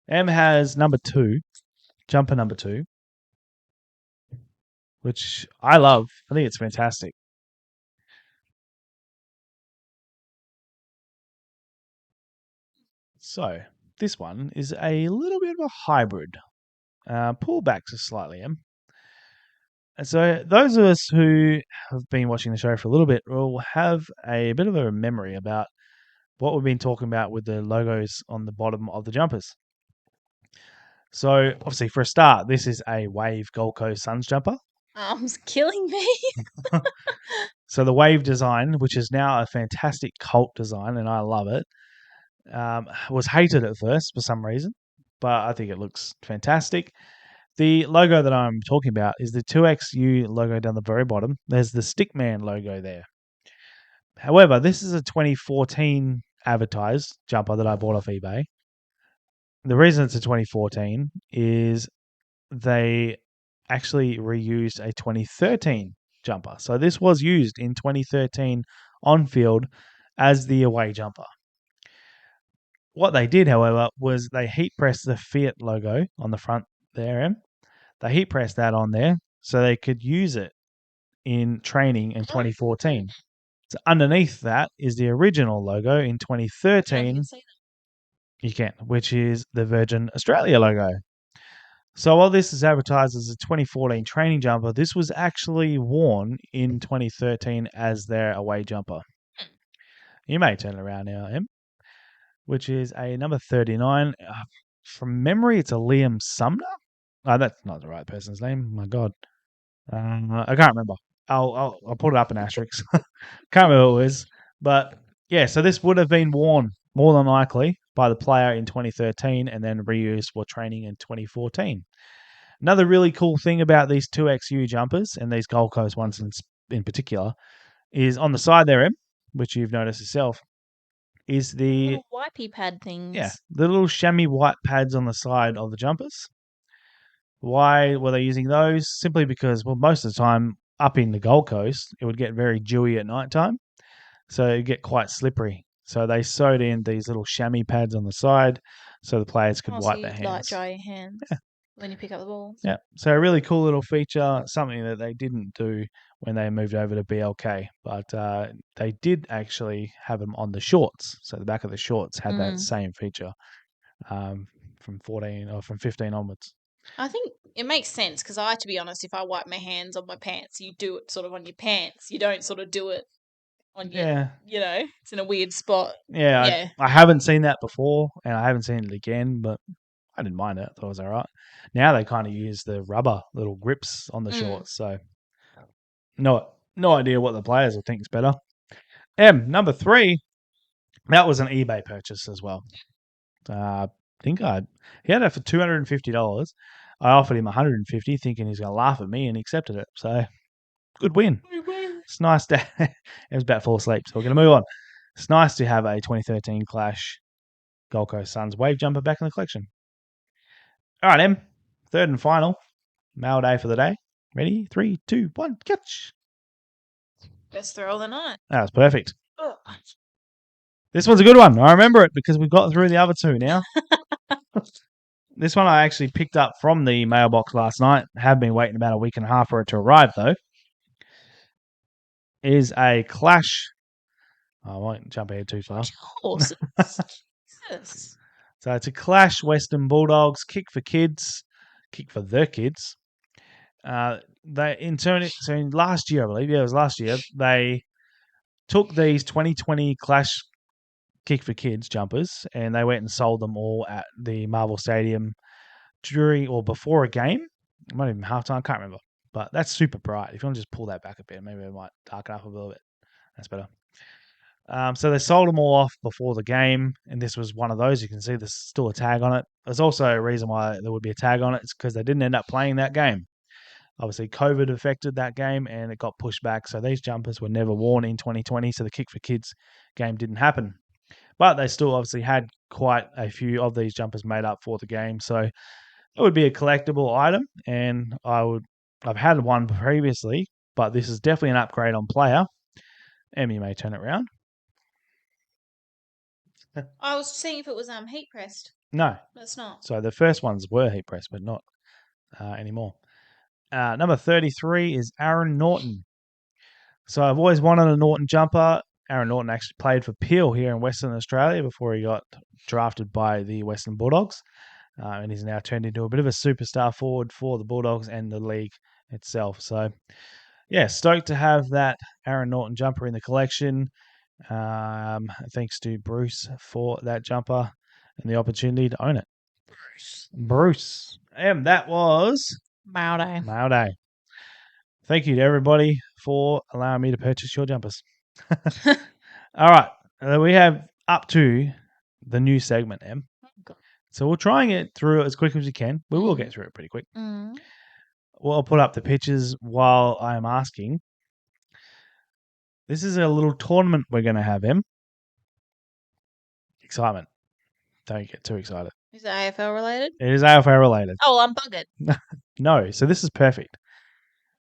Em has number 2, jumper number 2, which I love. I think it's fantastic. So this one is a little bit of a hybrid. Pull back just slightly, Em. And so those of us who have been watching the show for a little bit will have a bit of a memory about what we've been talking about with the logos on the bottom of the jumpers. So obviously, for a start, this is a Wave Gold Coast Suns jumper. Arm's killing me. So the Wave design, which is now a fantastic cult design, and I love it, was hated at first for some reason, but I think it looks fantastic. The logo that I'm talking about is the 2XU logo down the very bottom. There's the Stickman logo there. However, this is a 2014 advertised jumper that I bought off eBay. The reason it's a 2014 is they actually reused a 2013 jumper. So this was used in 2013 on field as the away jumper. What they did, however, was they heat pressed the Fiat logo on the front there. They heat pressed that on there so they could use it in training in 2014. So underneath that is the original logo in 2013. You can, which is the Virgin Australia logo. So while this is advertised as a 2014 training jumper, this was actually worn in 2013 as their away jumper. You may turn it around now, Em, which is a number 39. From memory, it's a Liam Sumner. Oh, that's not the right person's name. My God. I can't remember. I'll put it up in asterisks. Can't remember who it was. But yeah, so this would have been worn more than likely by the player in 2013 and then reused for training in 2014. Another really cool thing about these 2XU jumpers and these Gold Coast ones in particular is on the side there, Em, which you've noticed yourself, is the little wipey pad things. Yeah, the little chamois white pads on the side of the jumpers. Why were they using those? Simply because, well, most of the time up in the Gold Coast, it would get very dewy at night time. So it'd get quite slippery. So they sewed in these little chamois pads on the side so the players could wipe so their you hands. like dry your hands when you pick up the ball. Yeah, so a really cool little feature, something that they didn't do when they moved over to BLK, but they did actually have them on the shorts. So the back of the shorts had that same feature from 15 onwards. I think it makes sense because to be honest, if I wipe my hands on my pants, you do it sort of on your pants. You don't sort of do it on your, it's in a weird spot. Yeah. I haven't seen that before, and I haven't seen it again, but I didn't mind it. I thought it was all right. Now they kind of use the rubber little grips on the shorts, so no idea what the players will think is better. Number 3, that was an eBay purchase as well. I think he had it for $250. I offered him $150, thinking he's going to laugh at me, and he accepted it. So good win. It's nice to. It was about to fall asleep, so we're going to move on. It's nice to have a 2013 Clash Gold Coast Suns wave jumper back in the collection. All right, Em. Third and final mail day for the day. Ready? 3, 2, 1, catch. Best throw of the night. That was perfect. Ugh. This one's a good one. I remember it because we've got through the other two now. This one I actually picked up from the mailbox last night. Have been waiting about a week and a half for it to arrive, though. Is a Clash. I won't jump ahead too far. Horses. Yes. So it's a Clash Western Bulldogs kick for kids, kick for the kids. In last year, I believe, it was last year, they took these 2020 Clash kick for kids jumpers and they went and sold them all at the Marvel Stadium during or before a game. It might even halftime, can't remember. But that's super bright. If you want to just pull that back a bit, maybe it might darken up a little bit. That's better. So they sold them all off before the game, and this was one of those. You can see there's still a tag on it. There's also a reason why there would be a tag on it. It's because they didn't end up playing that game. Obviously, COVID affected that game, and it got pushed back. So these jumpers were never worn in 2020, so the Kick for Kids game didn't happen. But they still obviously had quite a few of these jumpers made up for the game. So it would be a collectible item, and I've had one previously, but this is definitely an upgrade on player. Em, you may turn it around. I was seeing if it was heat pressed. No. That's not. So the first ones were heat pressed, but not anymore. Number 33 is Aaron Norton. So I've always wanted a Norton jumper. Aaron Norton actually played for Peel here in Western Australia before he got drafted by the Western Bulldogs. And he's now turned into a bit of a superstar forward for the Bulldogs and the league itself. So, yeah, stoked to have that Aaron Norton jumper in the collection. Thanks to Bruce for that jumper and the opportunity to own it. Bruce. That was Mail Day. Thank you to everybody for allowing me to purchase your jumpers. All right. We have up to the new segment, Em. So we're trying it through as quick as we can. We will get through it pretty quick. Well, I'll put up the pictures while I am asking. This is a little tournament we're going to have, Em. Excitement. Don't get too excited. Is it AFL related? It is AFL related. Oh, I'm buggered. No, so this is perfect.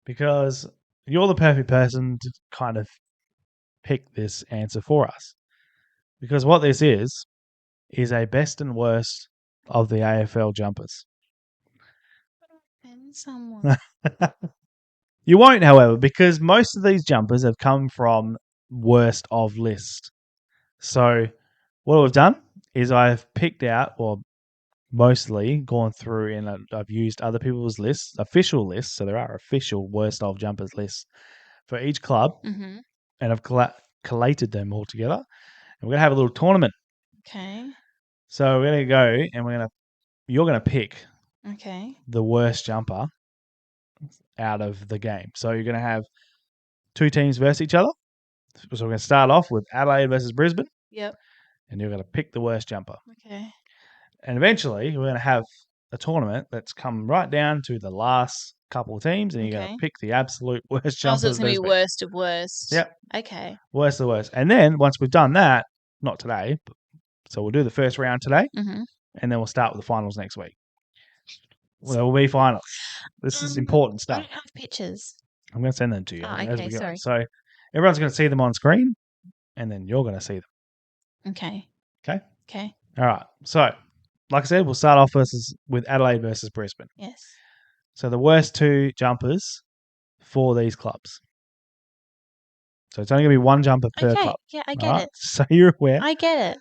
Because you're the perfect person to kind of pick this answer for us. Because what this is a best and worst of the AFL jumpers. And someone. You won't, however, because most of these jumpers have come from worst of list. So what I've done is I've picked out, or mostly gone through, and I've used other people's lists, official lists. So there are official worst of jumpers lists for each club, Mm-hmm. and I've collated them all together. And we're gonna have a little tournament. Okay. So we're gonna go, and you're gonna pick Okay. the worst jumper out of the game. So you're gonna have two teams versus each other. So we're gonna start off with Adelaide versus Brisbane, Yep. and you're gonna pick the worst jumper. Okay. And eventually, we're going to have a tournament that's come right down to the last couple of teams, and you're going Okay. to pick the absolute worst Oh, jumpers. so it's going to be there's been. worst of worst. Yep. Okay. Worst of the worst. And then once we've done that, not today, so we'll do the first round today, Mm-hmm. and then we'll start with the finals next week. Well, there will be finals. This is important I stuff. don't have pictures. I'm going to send them to you as Okay, we go. sorry. So everyone's going to see them on screen, and then you're going to see them. Okay. Okay? Okay. All right. So, like I said, we'll start off with Adelaide versus Brisbane. Yes. So the worst two jumpers for these clubs. So it's only going to be one jumper per Okay. club. Yeah, I all get right? it. So you're aware. I get it.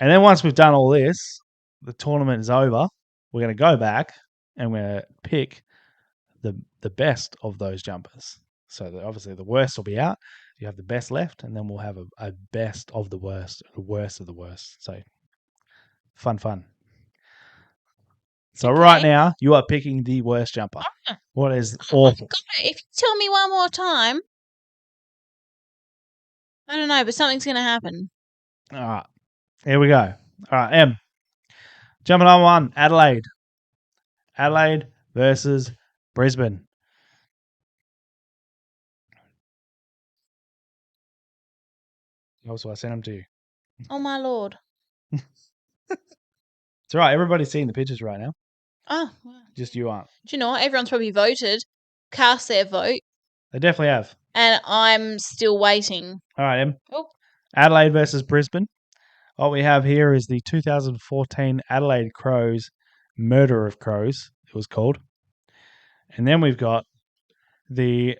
And then once we've done all this, the tournament is over. We're going to go back and we're going to pick the best of those jumpers. So obviously the worst will be out. You have the best left, and then we'll have a best of the worst of the worst. So fun. So right now, you are picking the worst jumper. What is awful? God, if you tell me one more time, I don't know, but something's going to happen. All right. Here we go. All right, M. Jumping on one, Adelaide. Adelaide versus Brisbane. Also, I sent them to you. Oh, my Lord. It's all right. Everybody's seeing the pictures right now. Oh, well. Just you aren't. Do you know what? Everyone's probably voted, cast their vote, They definitely have. and I'm still waiting. All right, M. Oh. Adelaide versus Brisbane. What we have here is the 2014 Adelaide Crows, Murder of Crows, it was called. And then we've got the,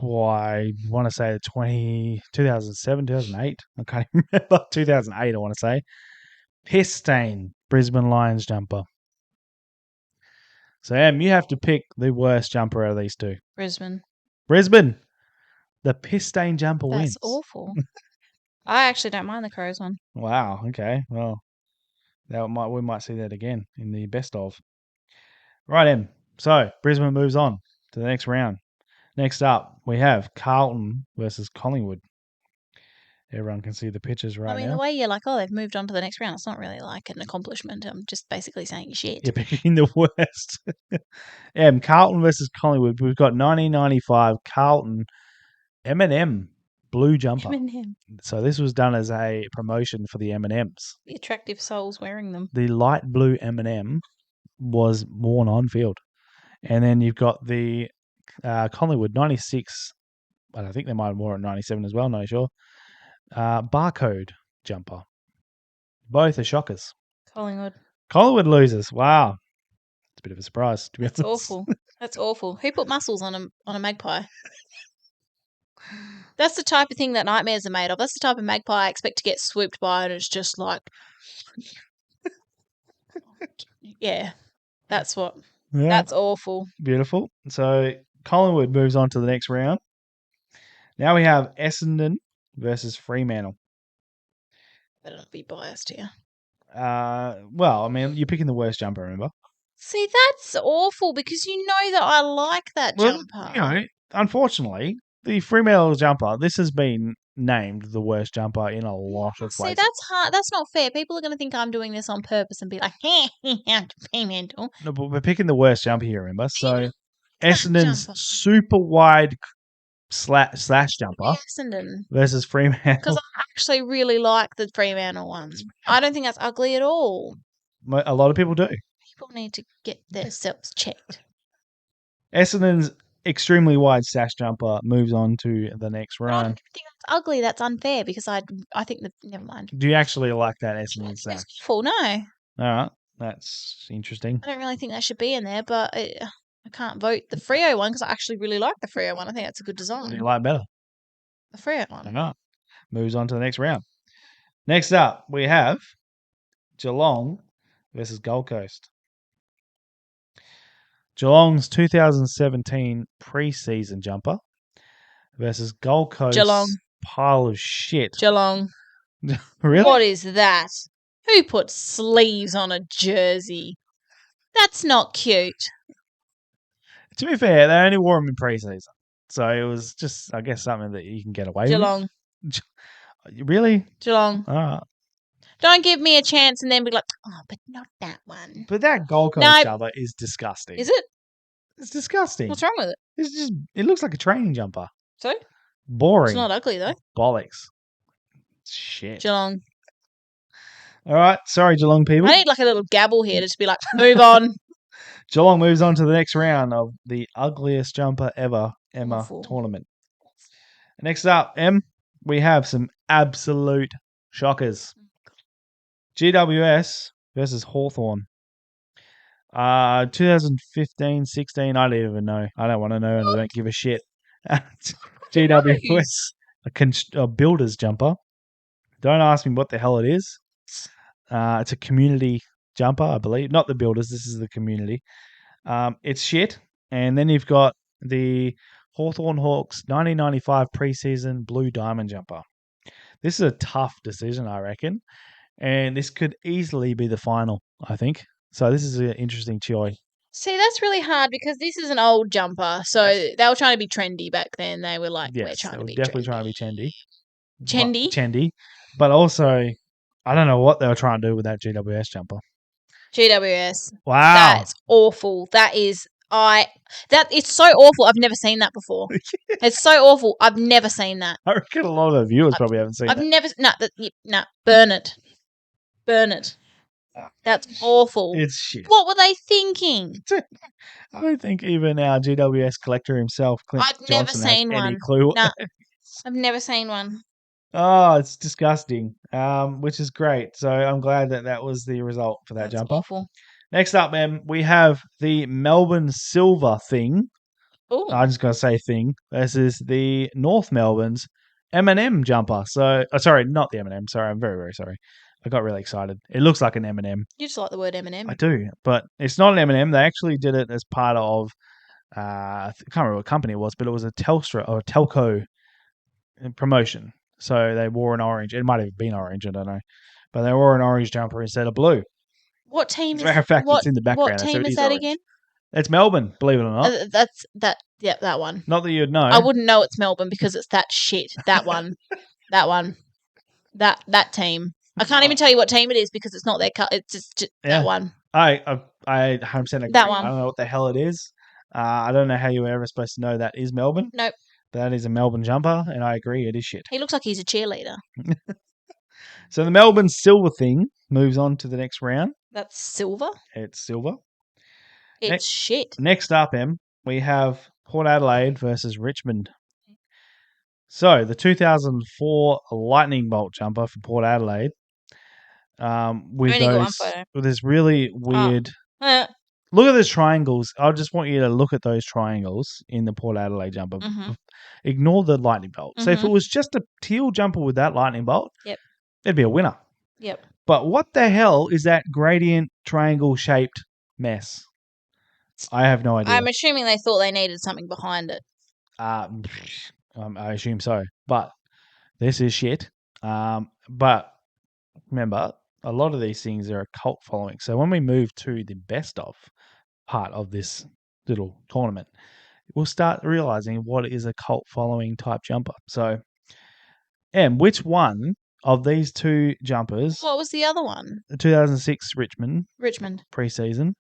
I want to say 2007, 2008. I can't even remember. 2008, I want to say. Piss stain Brisbane Lions jumper. So, Em, you have to pick the worst jumper out of these two. Brisbane. The piss stain jumper wins. That's awful. I actually don't mind the Crows one. Wow. Okay. Well, we might see that again in the best of. Right, Em. So Brisbane moves on to the next round. Next up, we have Carlton versus Collingwood. Everyone can see the pictures right now. I mean, the way you're like, oh, they've moved on to the next round, it's not really like an accomplishment. I'm just basically saying shit. You're picking the worst. Carlton versus Collingwood. We've got 1995 Carlton M&M blue jumper. M&M. So this was done as a promotion for the M&Ms. The attractive souls wearing them. The light blue M&M was worn on field. And then you've got the Collingwood 96, but I think they might have worn it 97 as well, not sure. Barcode jumper. Both are shockers. Collingwood loses. Wow. It's a bit of a surprise, to be honest. That's awful. That's awful. Who put muscles on a magpie? That's the type of thing that nightmares are made of. That's the type of magpie I expect to get swooped by, and it's just like, yeah, that's what. Yeah. That's awful. Beautiful. So Collingwood moves on to the next round. Now we have Essendon versus Fremantle. Better not be biased here. Well, I mean, you're picking the worst jumper, remember? See, that's awful because you know that I like that jumper. You know, unfortunately, the Fremantle jumper, this has been named the worst jumper in a lot of places. See, that's hard. That's not fair. People are going to think I'm doing this on purpose and be like, hey, Fremantle. No, but we're picking the worst jumper here, remember? So Essendon's super wide slash jumper versus Fremantle. Because I actually really like the Fremantle ones. I don't think that's ugly at all. A lot of people do. People need to get themselves checked. Essendon's extremely wide sash jumper moves on to the next But I round. think that's ugly. That's unfair because I think that never mind. Do you actually like that Essendon sash? It's awful. No, I All right, that's interesting. don't really think that should be in there. But I can't vote the Freo one because I actually really like the Freo one. I think that's a good What do design. you like better? The Freo All one. right, moves on to the next round. Next up, we have Geelong versus Gold Coast. Geelong's 2017 preseason jumper versus Gold Coast Geelong. pile of shit. Geelong. Really? What is that? Who put sleeves on a jersey? That's not cute. To be fair, they only wore them in preseason, so it was just, I guess, something that you can get away Geelong. with. Really? Geelong. All right. Don't give me a chance and then be like, oh, but not that one. But that Gold Coast No. jumper is disgusting. Is it? It's disgusting. What's wrong with it? It's just, it looks like a training jumper. So? Boring. It's not ugly though. Bollocks. Shit. Geelong. All right. Sorry, Geelong people. I need like a little gabble here to just be like, move on. Geelong moves on to the next round of the ugliest jumper ever Emma Awful. tournament. Next up, we have some absolute shockers. GWS versus Hawthorn. 2015-16, I don't even know. I don't want to know and I don't give a shit. GWS, a builder's jumper. Don't ask me what the hell it is. It's a community jumper, I believe. Not the builders, this is the community. It's shit. And then you've got the Hawthorn Hawks 1995 preseason blue diamond jumper. This is a tough decision, I reckon. And this could easily be the final, I think. So this is an interesting choice. See, that's really hard because this is an old jumper. So they were trying to be trendy back then. They were like, we're Yes, trying they to were be definitely trendy. trying to be trendy. Trendy? Trendy. But also, I don't know what they were trying to do with that GWS jumper. GWS. Wow. That's awful. It's so awful. I've never seen that before. It's so awful. I've never seen that. I reckon a lot of the viewers probably haven't seen I've that. never. No. Burn it. Burn it. That's awful. It's shit. What were they thinking? I don't think even our GWS collector himself, Clint I've never Johnson, has seen any one. clue. What No. that is. I've never seen one. Oh, it's disgusting. Which is great. So I'm glad that was the result for that That's jumper. awful. Next up, we have the Melbourne Silver thing. Ooh. I'm just going to say thing versus the North Melbourne's M&M jumper. So, sorry, not the M&M. Sorry, I'm very, very sorry. I got really excited. It looks like an M&M. You just like the word M&M. I do, but it's not an M&M. They actually did it as part of, I can't remember what company it was, but it was a Telstra or a Telco promotion. So they wore an orange. It might have been orange, I don't know. But they wore an orange jumper instead of blue. What team As is a matter of fact, what, it's in the background. What so team it is that orange. again? It's Melbourne, believe it or not. That one. Not that you'd know. I wouldn't know it's Melbourne because it's that shit. That one. That team. I can't even tell you what team it is because it's not their cut. It's just that one. I 100% agree. That one. I don't know what the hell it is. I don't know how you were ever supposed to know that is Melbourne. Nope. That is a Melbourne jumper, and I agree, it is shit. He looks like he's a cheerleader. So the Melbourne Silver thing moves on to the next round. That's silver. It's silver. It's shit. Next up, we have Port Adelaide versus Richmond. So the 2004 Lightning Bolt jumper for Port Adelaide. With only got one photo. with this really weird. Uh, Look at those triangles. I just want you to look at those triangles in the Port Adelaide jumper. Mhm. Ignore the lightning bolt. So if Mhm. it was just a teal jumper with that lightning bolt, Yep. it'd be a winner. Yep. But what the hell is that gradient triangle shaped mess? I have no idea. I'm assuming they thought they needed something behind it. I assume so. But this is shit. But remember, a lot of these things are a cult following. So when we move to the best of part of this little tournament, we'll start realizing what is a cult following type jumper. So, which one of these two jumpers, What was the other one? the 2006 Richmond preseason,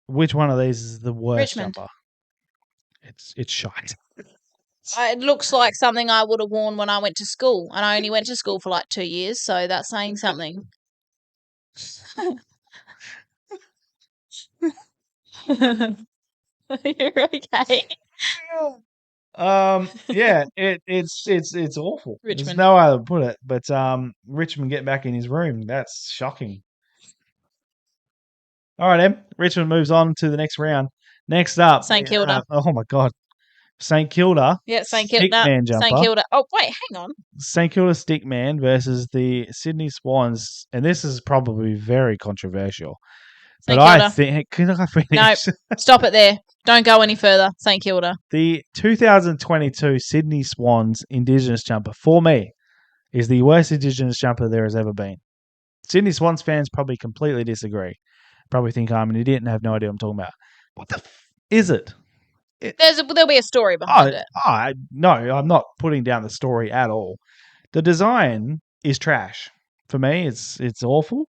which one of these is the worst Richmond. jumper? It's shite. It looks like something I would have worn when I went to school, and I only went to school for like 2 years, so that's saying something. You're okay. Yeah, it's awful. There's Richmond. no way to put it. But Richmond get back in his room. That's shocking. All right, Em. Richmond moves on to the next round. Next up, St we Kilda. have- oh my God, St Kilda. Yeah, St Kilda. Stickman St jumper. Kilda. Oh, wait, hang on. St Kilda Stickman versus the Sydney Swans, and this is probably very controversial. St But I Kilda. think, can I finish? No. Stop it there. Don't go any further. St Kilda. The 2022 Sydney Swans Indigenous jumper, for me, is the worst Indigenous jumper there has ever been. Sydney Swans fans probably completely disagree. Probably think I'm an idiot and have no idea what I'm talking about. What the is it? There'll be a story behind it. No, I'm not putting down the story at all. The design is trash. For me, it's awful.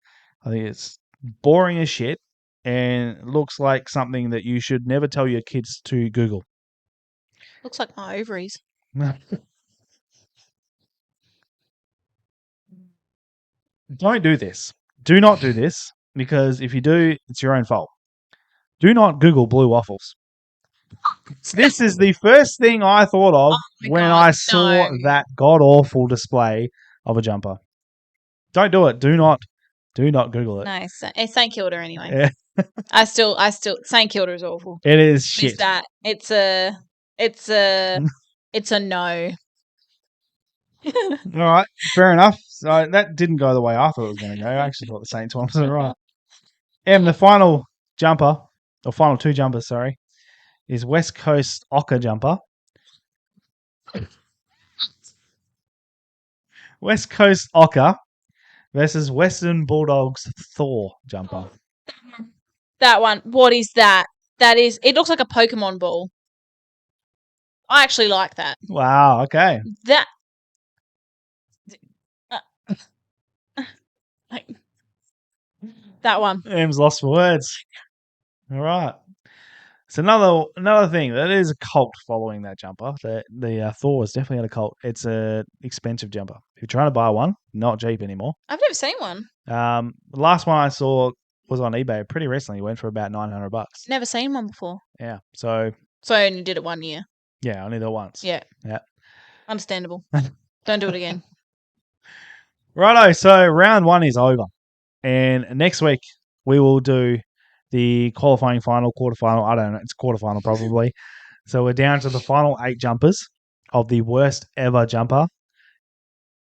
I think it's boring as shit and looks like something that you should never tell your kids to Google. Looks like my ovaries. Don't do this. Do not do this, because if you do, it's your own fault. Do not Google blue waffles. This is the first thing I thought of my when God, I saw no. that god-awful display of a jumper. Don't do it. Do not Google it. No, it's St Kilda anyway. Yeah. I still St Kilda is awful. It is It's shit. that. It's a no. All right, fair enough. So that didn't go the way I thought it was going to go. I actually thought the Saints one was right. And the final jumper, or final two jumpers, sorry, is West Coast Ochre jumper. West Coast Ochre versus Western Bulldogs Thor jumper. That one. What is that? It looks like a Pokemon ball. I actually like that. Wow, okay. That one. Em's lost for words. All right. It's another thing that is a cult following that jumper. The Thor is definitely had a cult. It's a expensive jumper. If you're trying to buy one, not cheap anymore. I've never seen one. The last one I saw was on eBay pretty recently. It went for about $900. Never seen one before. Yeah. So I only did it 1 year. yeah, I only did it once. Yeah. Yeah. Understandable. Don't do it again. Righto. So round one is over, and next week we will do the qualifying final, quarterfinal. I don't know. It's quarterfinal probably. So we're down to the final 8 jumpers of the worst ever jumper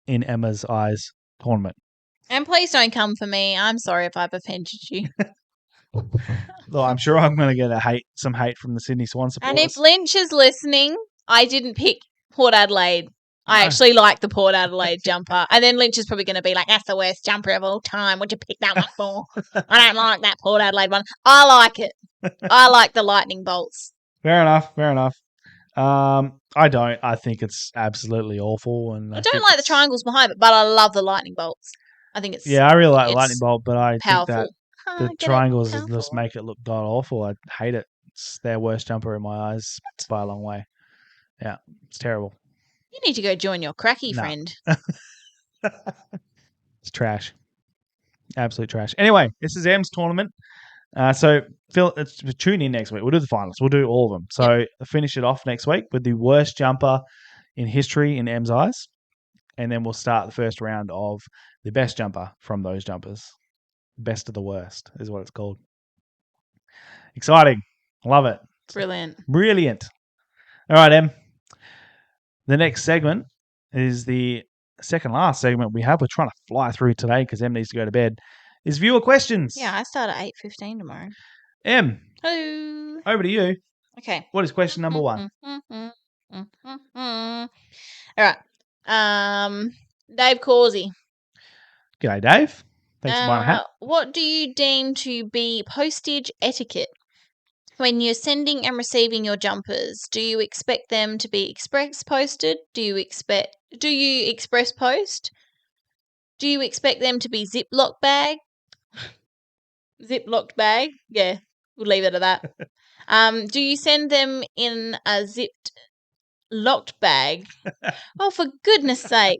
in Emma's eyes tournament. And please don't come for me. I'm sorry if I've offended you. Though I'm sure I'm going to get some hate from the Sydney Swan supporters. And if Lynch is listening, I didn't pick Port Adelaide. I No. actually like the Port Adelaide jumper. And then Lynch is probably going to be like, that's the worst jumper of all time. What'd you pick that one for? I don't like that Port Adelaide one. I like it. I like the lightning bolts. Fair enough. I don't. I think it's absolutely awful. And I don't like the triangles behind it, but I love the lightning bolts. I think it's Yeah, I really like the it's lightning bolt, but I powerful. think that the Get it? triangles just Powerful. make it look god awful. I hate it. It's their worst jumper in my eyes by a long way. Yeah, it's terrible. You need to go join your cracky No. friend. It's trash. Absolute trash. Anyway, this is M's tournament. So Phil, tune in next week. We'll do the finals. We'll do all of them. So finish it off next week with the worst jumper in history in M's eyes. And then we'll start the first round of the best jumper from those jumpers. Best of the worst is what it's called. Exciting. Love it. Brilliant. Brilliant. All right, Em. The next segment is the second last segment we have. We're trying to fly through today because Em needs to go to bed. Is viewer questions. Yeah, I start at 8:15 tomorrow. Em, Hello. over to you. Okay. What is question number one? All right. Dave Causey. G'day, Dave. Thanks for buying a hat. What do you deem to be postage etiquette? When you're sending and receiving your jumpers, do you expect them to be express posted? Do you express post? Do you expect them to be Ziploc bag? Ziplocked bag? Yeah, we'll leave it at that. Do you send them in a zipped locked bag? Oh, for goodness sake.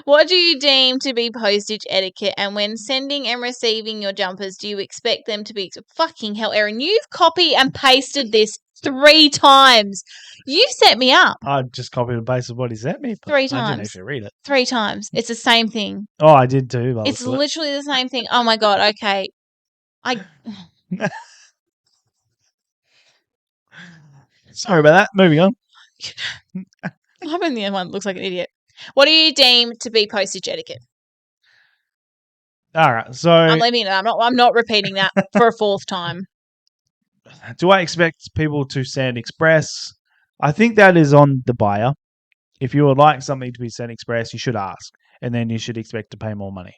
What do you deem to be postage etiquette? And when sending and receiving your jumpers, do you expect them to be fucking hell, Erin? You've copy and pasted this 3 times. You set me up I just copied and pasted what he sent me. But 3 I didn't times. actually read it. 3 times. It's the same thing. Oh, I did too. by the It's looks of it. literally the same thing. Oh my God. Okay. Sorry about that. Moving on. I'm the only one that looks like an idiot. What do you deem to be postage etiquette? All right. So, I'm leaving it. I'm not repeating that for a 4th time. do I expect people to send express? I think that is on the buyer. If you would like something to be sent express, you should ask, and then you should expect to pay more money.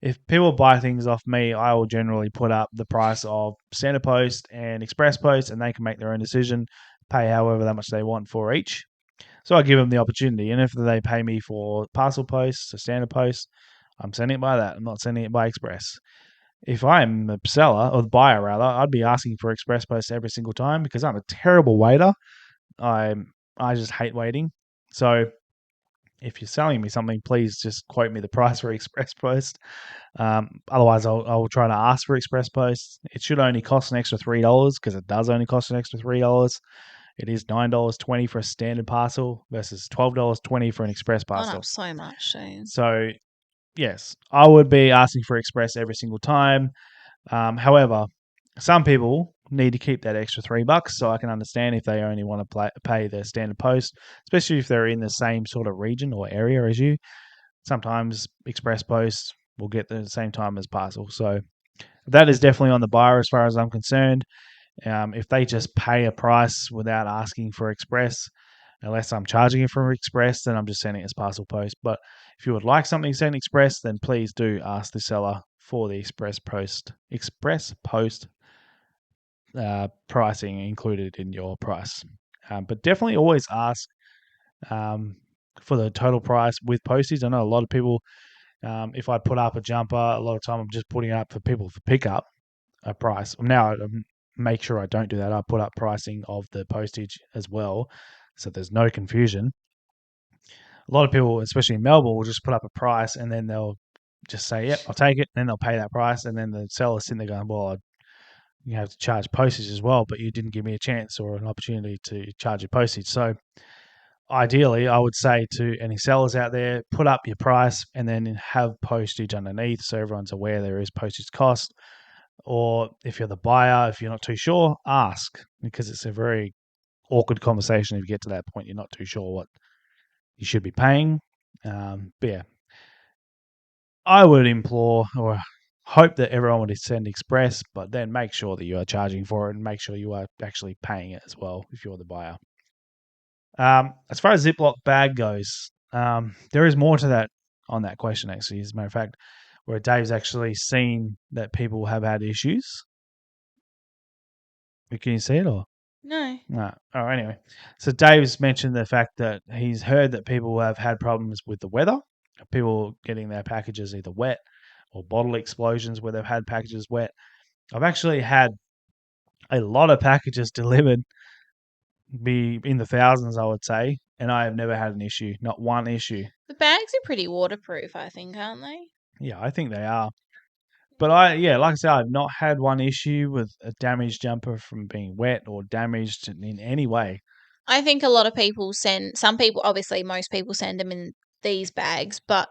If people buy things off me, I will generally put up the price of standard post and express post, and they can make their own decision, pay however that much they want for each. So I give them the opportunity, and if they pay me for parcel posts or standard post, I'm sending it by that. I'm not sending it by express. If I'm a seller or the buyer rather, I'd be asking for express post every single time because I'm a terrible waiter. I just hate waiting. So if you're selling me something, please just quote me the price for express post. Otherwise, I'll try to ask for express post. It should only cost an extra $3 because it does only cost an extra $3. It is $9.20 for a standard parcel versus $12.20 for an express Gone parcel. up so much. So, yes, I would be asking for express every single time. However, some people need to keep that extra $3, so I can understand if they only want to pay their standard post, especially if they're in the same sort of region or area as you. Sometimes express post will get the same time as parcel. So that is definitely on the buyer as far as I'm concerned. If they just pay a price without asking for express, unless I'm charging it for express, then I'm just sending it as parcel post. But if you would like something sent express, then please do ask the seller for the express post pricing included in your price. But definitely always ask for the total price with postage. I know a lot of people, if I put up a jumper, a lot of time I'm just putting it up for people for pickup a price. Now I make sure I don't do that. I put up pricing of the postage as well, so there's no confusion. A lot of people, especially in Melbourne, will just put up a price and then they'll just say, "Yep, I'll take it." And then they'll pay that price, and then the seller's sitting there going, "Well, you have to charge postage as well, but you didn't give me a chance or an opportunity to charge your postage." So ideally, I would say to any sellers out there, put up your price and then have postage underneath so everyone's aware there is postage cost. Or if you're the buyer, if you're not too sure, ask, because it's a very awkward conversation if you get to that point. You're not too sure what you should be paying. But yeah, I would implore or hope that everyone would send express, but then make sure that you are charging for it and make sure you are actually paying it as well if you're the buyer. As far as Ziploc bag goes, there is more to that on that question, actually, as a matter of fact, where Dave's actually seen that people have had issues. Can you see it or? No. No. Oh, anyway. So Dave's mentioned the fact that he's heard that people have had problems with the weather, people getting their packages either wet or bottle explosions where they've had packages wet. I've actually had a lot of packages delivered, be in the thousands, I would say, and I have never had an issue, not one issue. The bags are pretty waterproof, I think, aren't they? Yeah, I think they are. But like I said, I've not had one issue with a damaged jumper from being wet or damaged in any way. I think a lot of people some people, obviously most people send them in these bags, but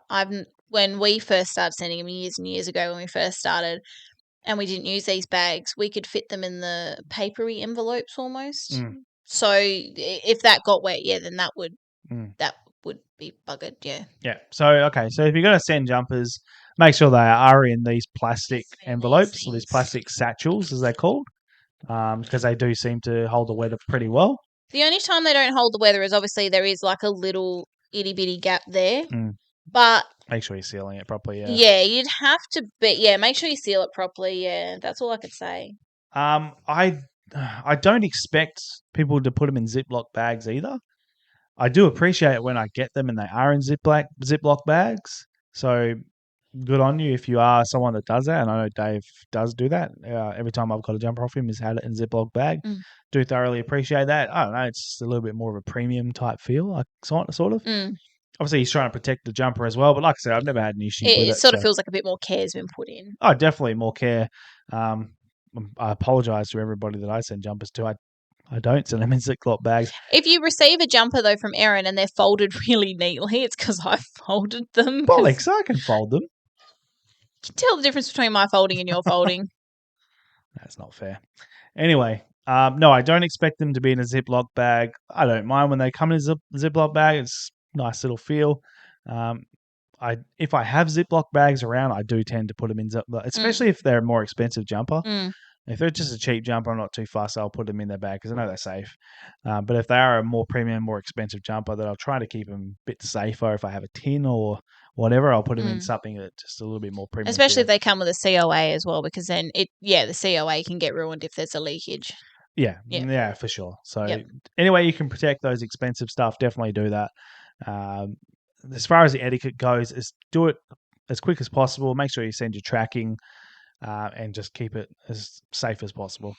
when we first started sending them years and years ago when we first started and we didn't use these bags, we could fit them in the papery envelopes almost. So if that got wet, yeah, then that would be buggered, yeah. Yeah. So if you're going to send jumpers, make sure they are in these plastic envelopes or these plastic satchels, as they're called, because they do seem to hold the weather pretty well. The only time they don't hold the weather is obviously there is like a little itty bitty gap there, but make sure you're sealing it properly. Yeah. Yeah, you'd have to, but yeah, make sure you seal it properly. Yeah, that's all I could say. I don't expect people to put them in Ziploc bags either. I do appreciate it when I get them and they are in Ziploc bags. So good on you if you are someone that does that. And I know Dave does do that. Every time I've got a jumper off him, he's had it in Ziploc bag. Do thoroughly appreciate that. I don't know. It's just a little bit more of a premium type feel, sort of. Obviously, he's trying to protect the jumper as well. But like I said, I've never had an issue with it. It sort of feels like a bit more care has been put in. Oh, definitely more care. I apologise to everybody that I send jumpers to. I I don't send them in Ziploc bags. If you receive a jumper though from Erin and they're folded really neatly, it's because I folded them. 'cause Bollocks, I can fold them. you can tell the difference between my folding and your folding. That's not fair. Anyway, no, I don't expect them to be in a Ziploc bag. I don't mind when they come in a Ziploc bag. It's a nice little feel. If I have Ziploc bags around, I do tend to put them in Ziploc, especially if they're a more expensive jumper. Mm. If they're just a cheap jumper, I'm not too fussed. I'll put them in their bag because I know they're safe. But if they are a more premium, more expensive jumper, then I'll try to keep them a bit safer. If I have a tin or whatever, I'll put them in something that's just a little bit more premium. Especially if they come with a COA as well, because then the COA can get ruined if there's a leakage. Yeah, for sure. So anyway, you can protect those expensive stuff. Definitely do that. As far as the etiquette goes, is do it as quick as possible. Make sure you send your tracking and just keep it as safe as possible.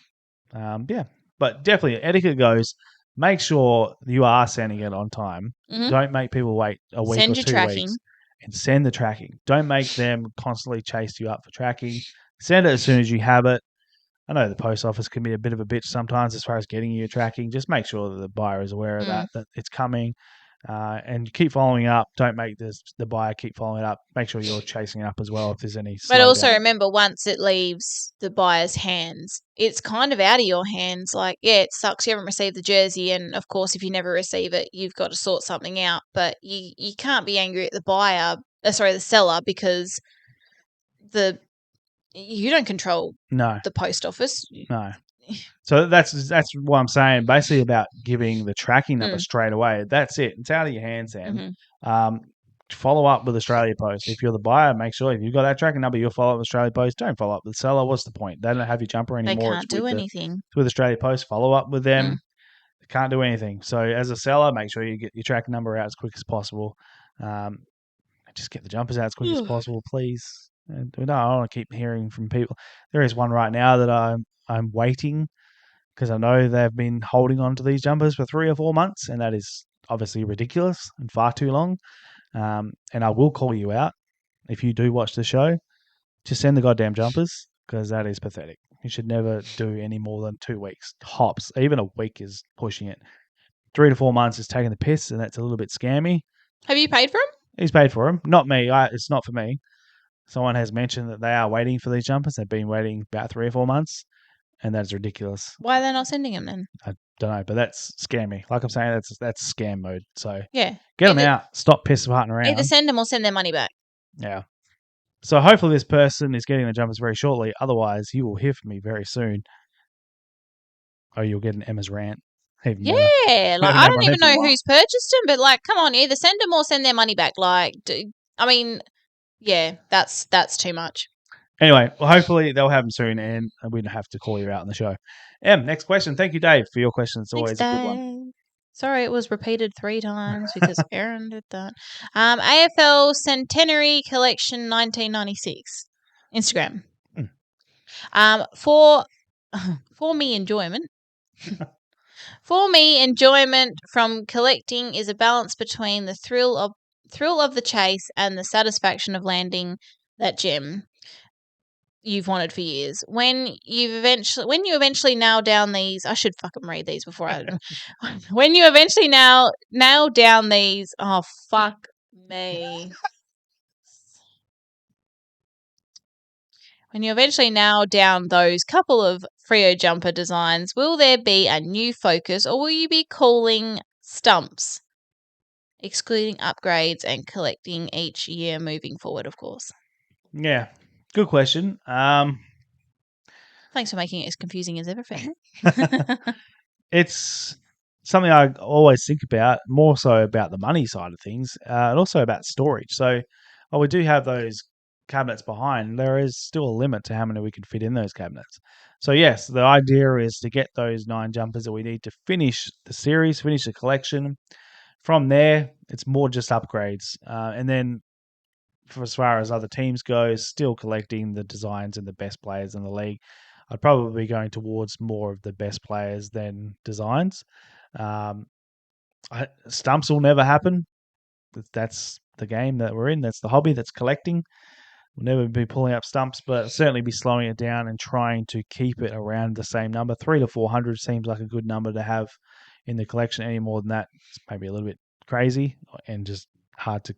But definitely etiquette goes. Make sure you are sending it on time. Mm-hmm. Don't make people wait a week Send or your 2 tracking. weeks and send the tracking. Don't make them constantly chase you up for tracking. Send it as soon as you have it. I know the post office can be a bit of a bitch sometimes as far as getting you tracking. Just make sure that the buyer is aware of that it's coming. And keep following up. Don't make the buyer keep following up. Make sure you're chasing up as well if there's any But also slowdown. remember, once it leaves the buyer's hands, it's kind of out of your hands. Like, yeah, it sucks you haven't received the jersey, and of course, if you never receive it, you've got to sort something out. But you can't be angry at the seller, because you don't control the post office. No. So that's what I'm saying. Basically, about giving the tracking number straight away. That's it. It's out of your hands, Sam. Follow up with Australia Post. If you're the buyer, make sure if you've got that tracking number, you'll follow up with Australia Post. Don't follow up with the seller. What's the point? They don't have your jumper anymore. They can't do anything. It's with Australia Post. Follow up with them. They can't do anything. So as a seller, make sure you get your tracking number out as quick as possible. Just get the jumpers out as quick as possible, please. And no, I don't want to keep hearing from people. There is one right now that I'm waiting because I know they've been holding on to these jumpers for 3 or 4 months, and that is obviously ridiculous and far too long. And I will call you out if you do watch the show. Just send the goddamn jumpers because that is pathetic. You should never do any more than 2 weeks. Hops. Even a week is pushing it. 3 to 4 months is taking the piss, and that's a little bit scammy. Have you paid for them? He's paid for them. Not me. It's not for me. Someone has mentioned that they are waiting for these jumpers. They've been waiting about 3 or 4 months, and that's ridiculous. Why are they not sending them then? I don't know, but that's scammy. Like I'm saying, that's scam mode. So yeah, get them out. Stop piss farting around. Either send them or send their money back. Yeah. So hopefully this person is getting the jumpers very shortly. Otherwise, you will hear from me very soon. Oh, you'll get an Emma's rant. I don't even know who's purchased them, but like, come on, either send them or send their money back. Like, that's too much. Anyway, well, hopefully they'll have them soon, and we don't have to call you out on the show. Next question. Thank you, Dave, for your question. It's always a good one. Sorry, it was repeated 3 times because Erin did that. AFL Centenary Collection 1996. Instagram. For me, enjoyment. For me, enjoyment from collecting is a balance between the thrill of the chase and the satisfaction of landing that gem you've wanted for years. When you eventually nail down these, I should fucking read these before I. When you eventually nail down these, oh fuck me. When you eventually nail down those couple of Freo jumper designs, will there be a new focus, or will you be calling stumps, excluding upgrades and collecting each year moving forward, of course? Yeah, good question. Thanks for making it as confusing as ever, Finn. It's something I always think about, more so about the money side of things, and also about storage. So, we do have those cabinets behind. There is still a limit to how many we can fit in those cabinets. So yes, the idea is to get those 9 jumpers that we need to finish the series, finish the collection. From there, it's more just upgrades. And then for as far as other teams go, still collecting the designs and the best players in the league. I'd probably be going towards more of the best players than designs. Stumps will never happen. That's the game that we're in. That's the hobby. That's collecting. We'll never be pulling up stumps, but certainly be slowing it down and trying to keep it around the same number. 300 to 400 seems like a good number to have in the collection. Any more than that, it's maybe a little bit crazy and just hard to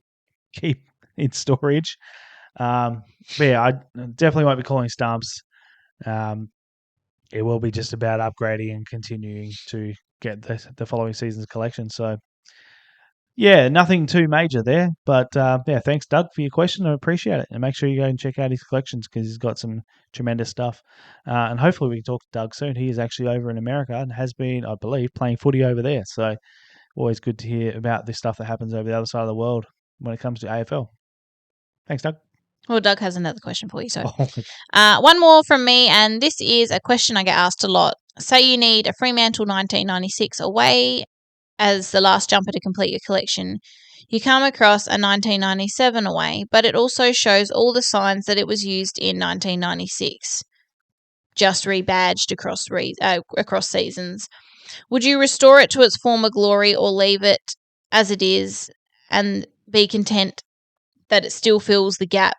keep in storage. But yeah, I definitely won't be calling stumps. It will be just about upgrading and continuing to get the following season's collection. So, yeah, nothing too major there. But yeah, thanks, Doug, for your question. I appreciate it. And make sure you go and check out his collections because he's got some tremendous stuff. And hopefully we can talk to Doug soon. He is actually over in America and has been, I believe, playing footy over there. So, always good to hear about this stuff that happens over the other side of the world when it comes to AFL. Thanks, Doug. Well, Doug has another question for you. So, Oh, one more from me, and this is a question I get asked a lot. Say you need a Fremantle 1996 away as the last jumper to complete your collection. You come across a 1997 away, but it also shows all the signs that it was used in 1996, just rebadged across seasons. Would you restore it to its former glory or leave it as it is and be content that it still fills the gap?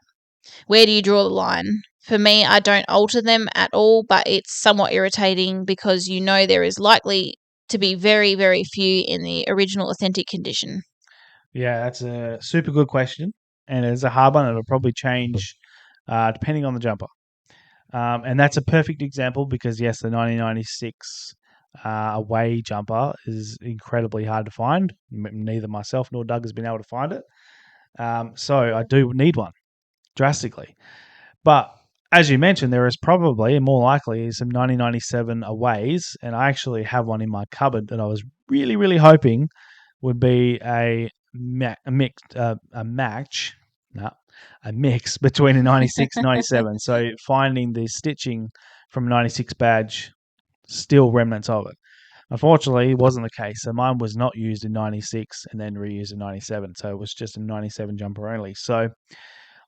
Where do you draw the line? For me, I don't alter them at all, but it's somewhat irritating because you know there is likely to be very, very few in the original authentic condition. Yeah, that's a super good question. And it's a hard one. It'll probably change depending on the jumper. And that's a perfect example because, yes, the 1996 away jumper is incredibly hard to find. Neither myself nor Doug has been able to find it. So I do need one drastically. But as you mentioned, there is probably, and more likely, some 1997 aways. And I actually have one in my cupboard that I was really, really hoping would be a mix between a 96 and 97. So finding the stitching from 96 badge, still remnants of it. Unfortunately, it wasn't the case. So mine was not used in 96 and then reused in 97. So it was just a 97 jumper only. So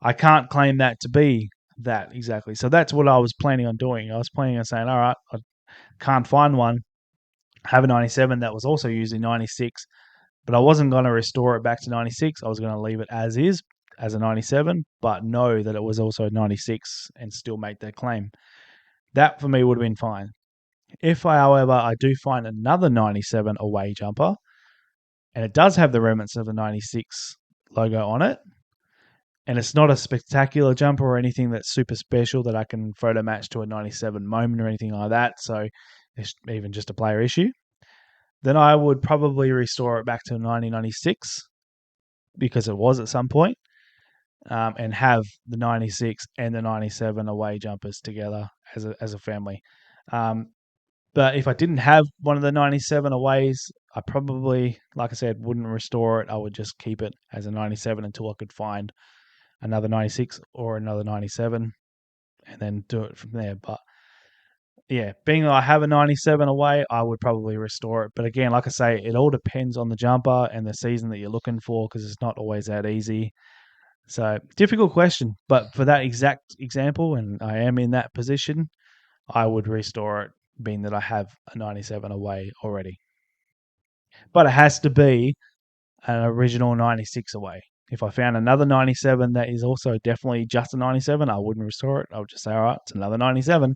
I can't claim that to be that exactly. So that's what I was planning on doing. I was planning on saying, all right, I can't find one. Have a 97 that was also used in 96, but I wasn't going to restore it back to 96. I was going to leave it as is, as a 97, but know that it was also 96 and still make that claim. That for me would have been fine. If, however, I do find another 97 away jumper, and it does have the remnants of the 96 logo on it, and it's not a spectacular jumper or anything that's super special that I can photo match to a 97 moment or anything like that, so it's even just a player issue, then I would probably restore it back to 1996 because it was at some point, and have the 96 and the 97 away jumpers together as a family. But if I didn't have one of the 97 aways, I probably, like I said, wouldn't restore it. I would just keep it as a 97 until I could find another 96 or another 97 and then do it from there. But yeah, being that I have a 97 away, I would probably restore it. But again, like I say, it all depends on the jumper and the season that you're looking for because it's not always that easy. So, difficult question. But for that exact example, and I am in that position, I would restore it, being that I have a 97 away already. But it has to be an original 96 away. If I found another 97 that is also definitely just a 97, I wouldn't restore it. I would just say, all right, it's another 97.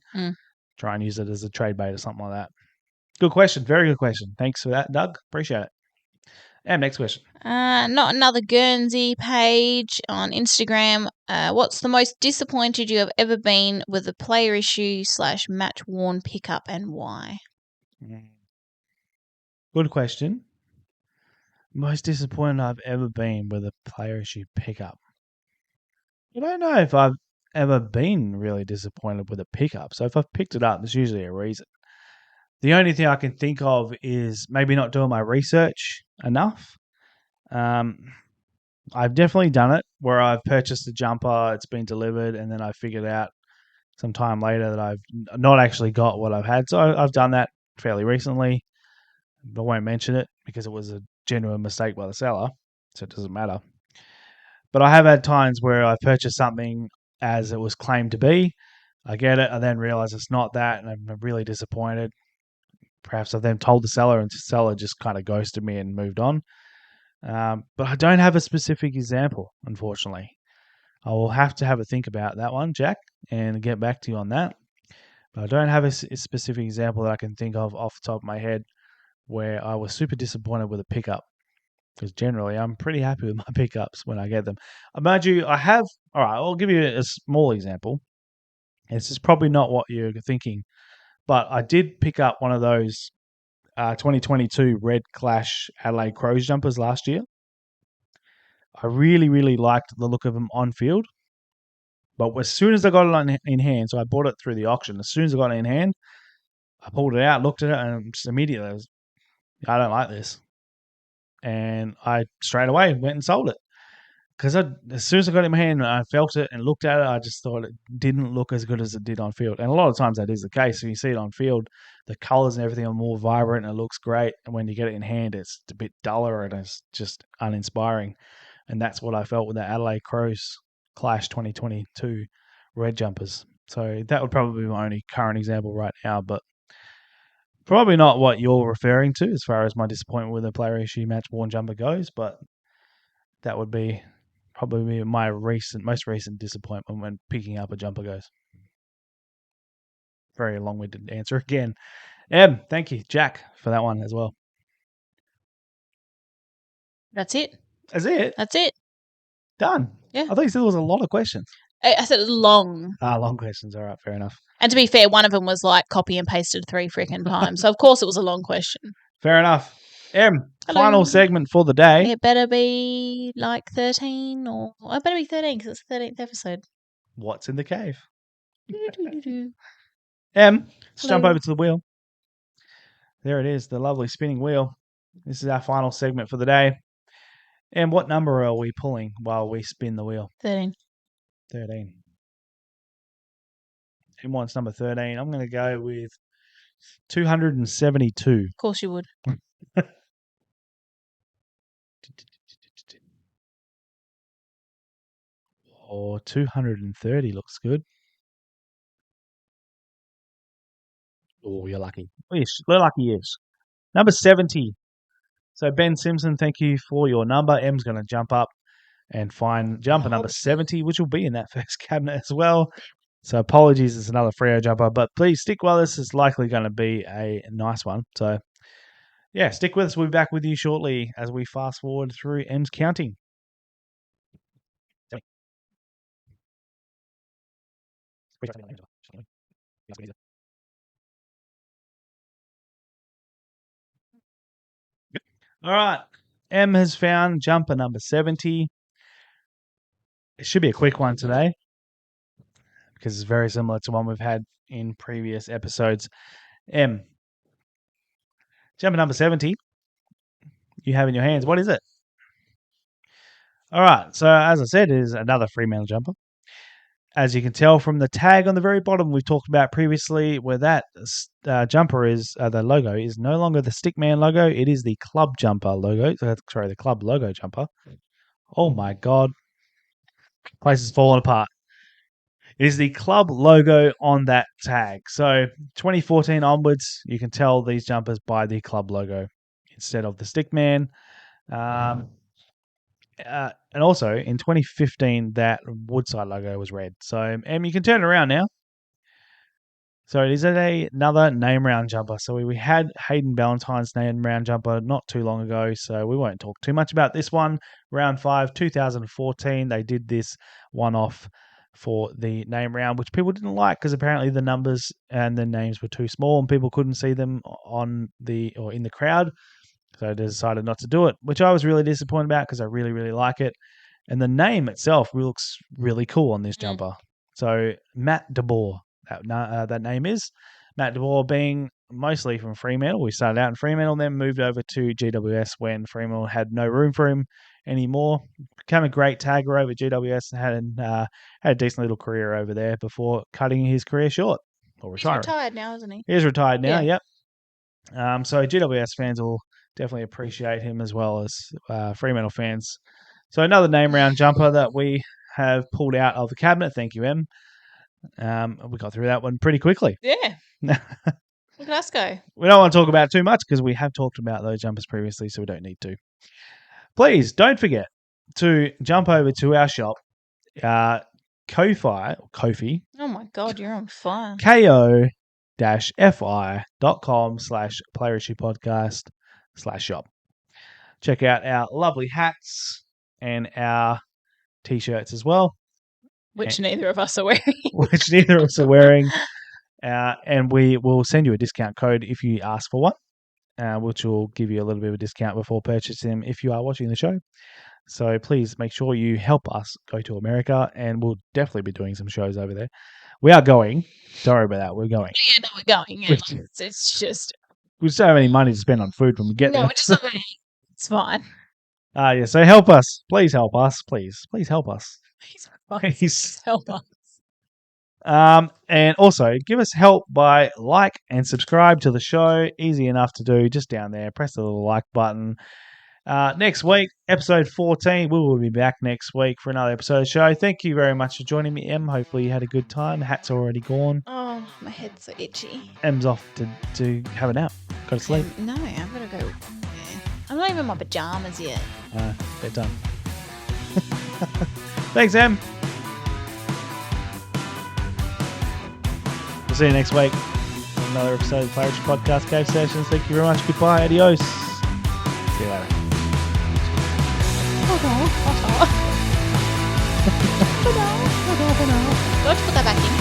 Try and use it as a trade bait or something like that. Good question. Very good question. Thanks for that, Doug. Appreciate it. And next question. Not another Guernsey page on Instagram. What's the most disappointed you have ever been with a player issue / match worn pickup and why? Good question. Most disappointed I've ever been with a player issue pickup. I don't know if I've ever been really disappointed with a pickup. So if I've picked it up, there's usually a reason. The only thing I can think of is maybe not doing my research enough. I've definitely done it where I've purchased a jumper, it's been delivered, and then I figured out some time later that I've not actually got what I've had. So I've done that fairly recently. I won't mention it because it was a genuine mistake by the seller, so it doesn't matter. But I have had times where I purchased something as it was claimed to be. I get it, I then realize it's not that, and I'm really disappointed. Perhaps I've then told the seller, and the seller just kind of ghosted me and moved on. But I don't have a specific example, unfortunately. I will have to have a think about that one, Jack, and get back to you on that. But I don't have a specific example that I can think of off the top of my head where I was super disappointed with a pickup. Because generally, I'm pretty happy with my pickups when I get them. Mind you, I have. All right, I'll give you a small example. This is probably not what you're thinking, but I did pick up one of those 2022 Red Clash Adelaide Crows jumpers last year. I really, really liked the look of them on field. But as soon as I got it in hand, so I bought it through the auction. As soon as I got it in hand, I pulled it out, looked at it, and just immediately I don't like this. And I straight away went and sold it. Because as soon as I got it in my hand, I felt it and looked at it, I just thought it didn't look as good as it did on field. And a lot of times that is the case. When you see it on field, the colours and everything are more vibrant and it looks great. And when you get it in hand, it's a bit duller and it's just uninspiring. And that's what I felt with the Adelaide Crows Clash 2022 red jumpers. So that would probably be my only current example right now, but probably not what you're referring to as far as my disappointment with the player issue match worn jumper goes, but that would be probably my most recent disappointment when picking up a jumper goes. Very long-winded answer again. Thank you, Jack, for that one as well. That's it. That's it? That's it. Done. Yeah. I thought you said there was a lot of questions. I said long. Long questions. All right, fair enough. And to be fair, one of them was like copy and pasted 3 freaking times. So, of course, it was a long question. Fair enough. Hello. Final segment for the day. It better be like 13 or... it better be 13 because it's the 13th episode. What's in the cave? Hello. Let's jump over to the wheel. There it is, the lovely spinning wheel. This is our final segment for the day. What number are we pulling while we spin the wheel? 13. 13. Who wants number 13? I'm going to go with 272. Of course you would. Or 230 looks good. Oh, you're lucky. Yes, we're lucky, yes. Number 70. So, Ben Simpson, thank you for your number. M's going to jump up and find jumper number 70, which will be in that first cabinet as well. So, apologies, it's another Freo jumper, but please stick with us. It's likely going to be a nice one. So, yeah, stick with us. We'll be back with you shortly as we fast forward through M's counting. All right. M has found jumper number 70. It should be a quick one today because it's very similar to one we've had in previous episodes. M, jumper number 70, you have in your hands. What is it? All right. So, as I said, it is another Fremantle jumper. As you can tell from the tag on the very bottom we've talked about previously, where that jumper is, the logo is no longer the Stickman logo. It is the club jumper logo. Sorry, the club logo jumper. Oh my God. Place is falling apart. It is the club logo on that tag. So 2014 onwards, you can tell these jumpers by the club logo instead of the Stickman. And also in 2015, that Woodside logo was red. So you can turn it around now. So it is another name round jumper. So we had Hayden Ballantyne's name round jumper not too long ago. So we won't talk too much about this one. Round 5, 2014, they did this one-off for the name round, which people didn't like because apparently the numbers and the names were too small and people couldn't see them in the crowd. So they decided not to do it, which I was really disappointed about because I really, really like it. And the name itself looks really cool on this jumper. So Matt DeBoer, that name is. Matt DeBoer being mostly from Fremantle. We started out in Fremantle, then moved over to GWS when Fremantle had no room for him anymore. Became a great tagger over GWS and had a decent little career over there before cutting his career short or retiring. He's retired now, isn't he? He's retired now, yep. So GWS fans will definitely appreciate him as well as Fremantle fans. So another name round jumper that we have pulled out of the cabinet. Thank you, Em. We got through that one pretty quickly. Yeah. Look at us go. We don't want to talk about it too much because we have talked about those jumpers previously, so we don't need to. Please don't forget to jump over to our shop Ko-fi, Oh my God, you're on fire. ko-fi.com/playerishipodcast/shop. Check out our lovely hats and our t-shirts as well, Which neither of us are wearing. which neither of us are wearing. And we will send you a discount code if you ask for one, which will give you a little bit of a discount before purchasing them if you are watching the show. So please make sure you help us go to America, and we'll definitely be doing some shows over there. We are going. Sorry about that. We're going. Yeah, no, we're going. Yeah. It's just We just don't have any money to spend on food when we get no, there. we're just not gonna eat. It's fine. Yeah. So help us. Please help us. Please help us. Please help us. And also give us help by like and subscribe to the show. Easy enough to do. Just down there. Press the little like button. Next week, episode 14. We will be back next week for another episode of the show. Thank you very much for joining me, Em. Hopefully you had a good time. The hat's already gone. Oh, my head's so itchy. Em's off to have a nap. Go to sleep. No, I've got to go. Yeah. I'm not even in my pajamas yet. They're done. Thanks, Em. We'll see you next week. Another episode of the Playeriship Podcast Cave Sessions. Thank you very much. Goodbye. Adios. See you later. Let's put that back in.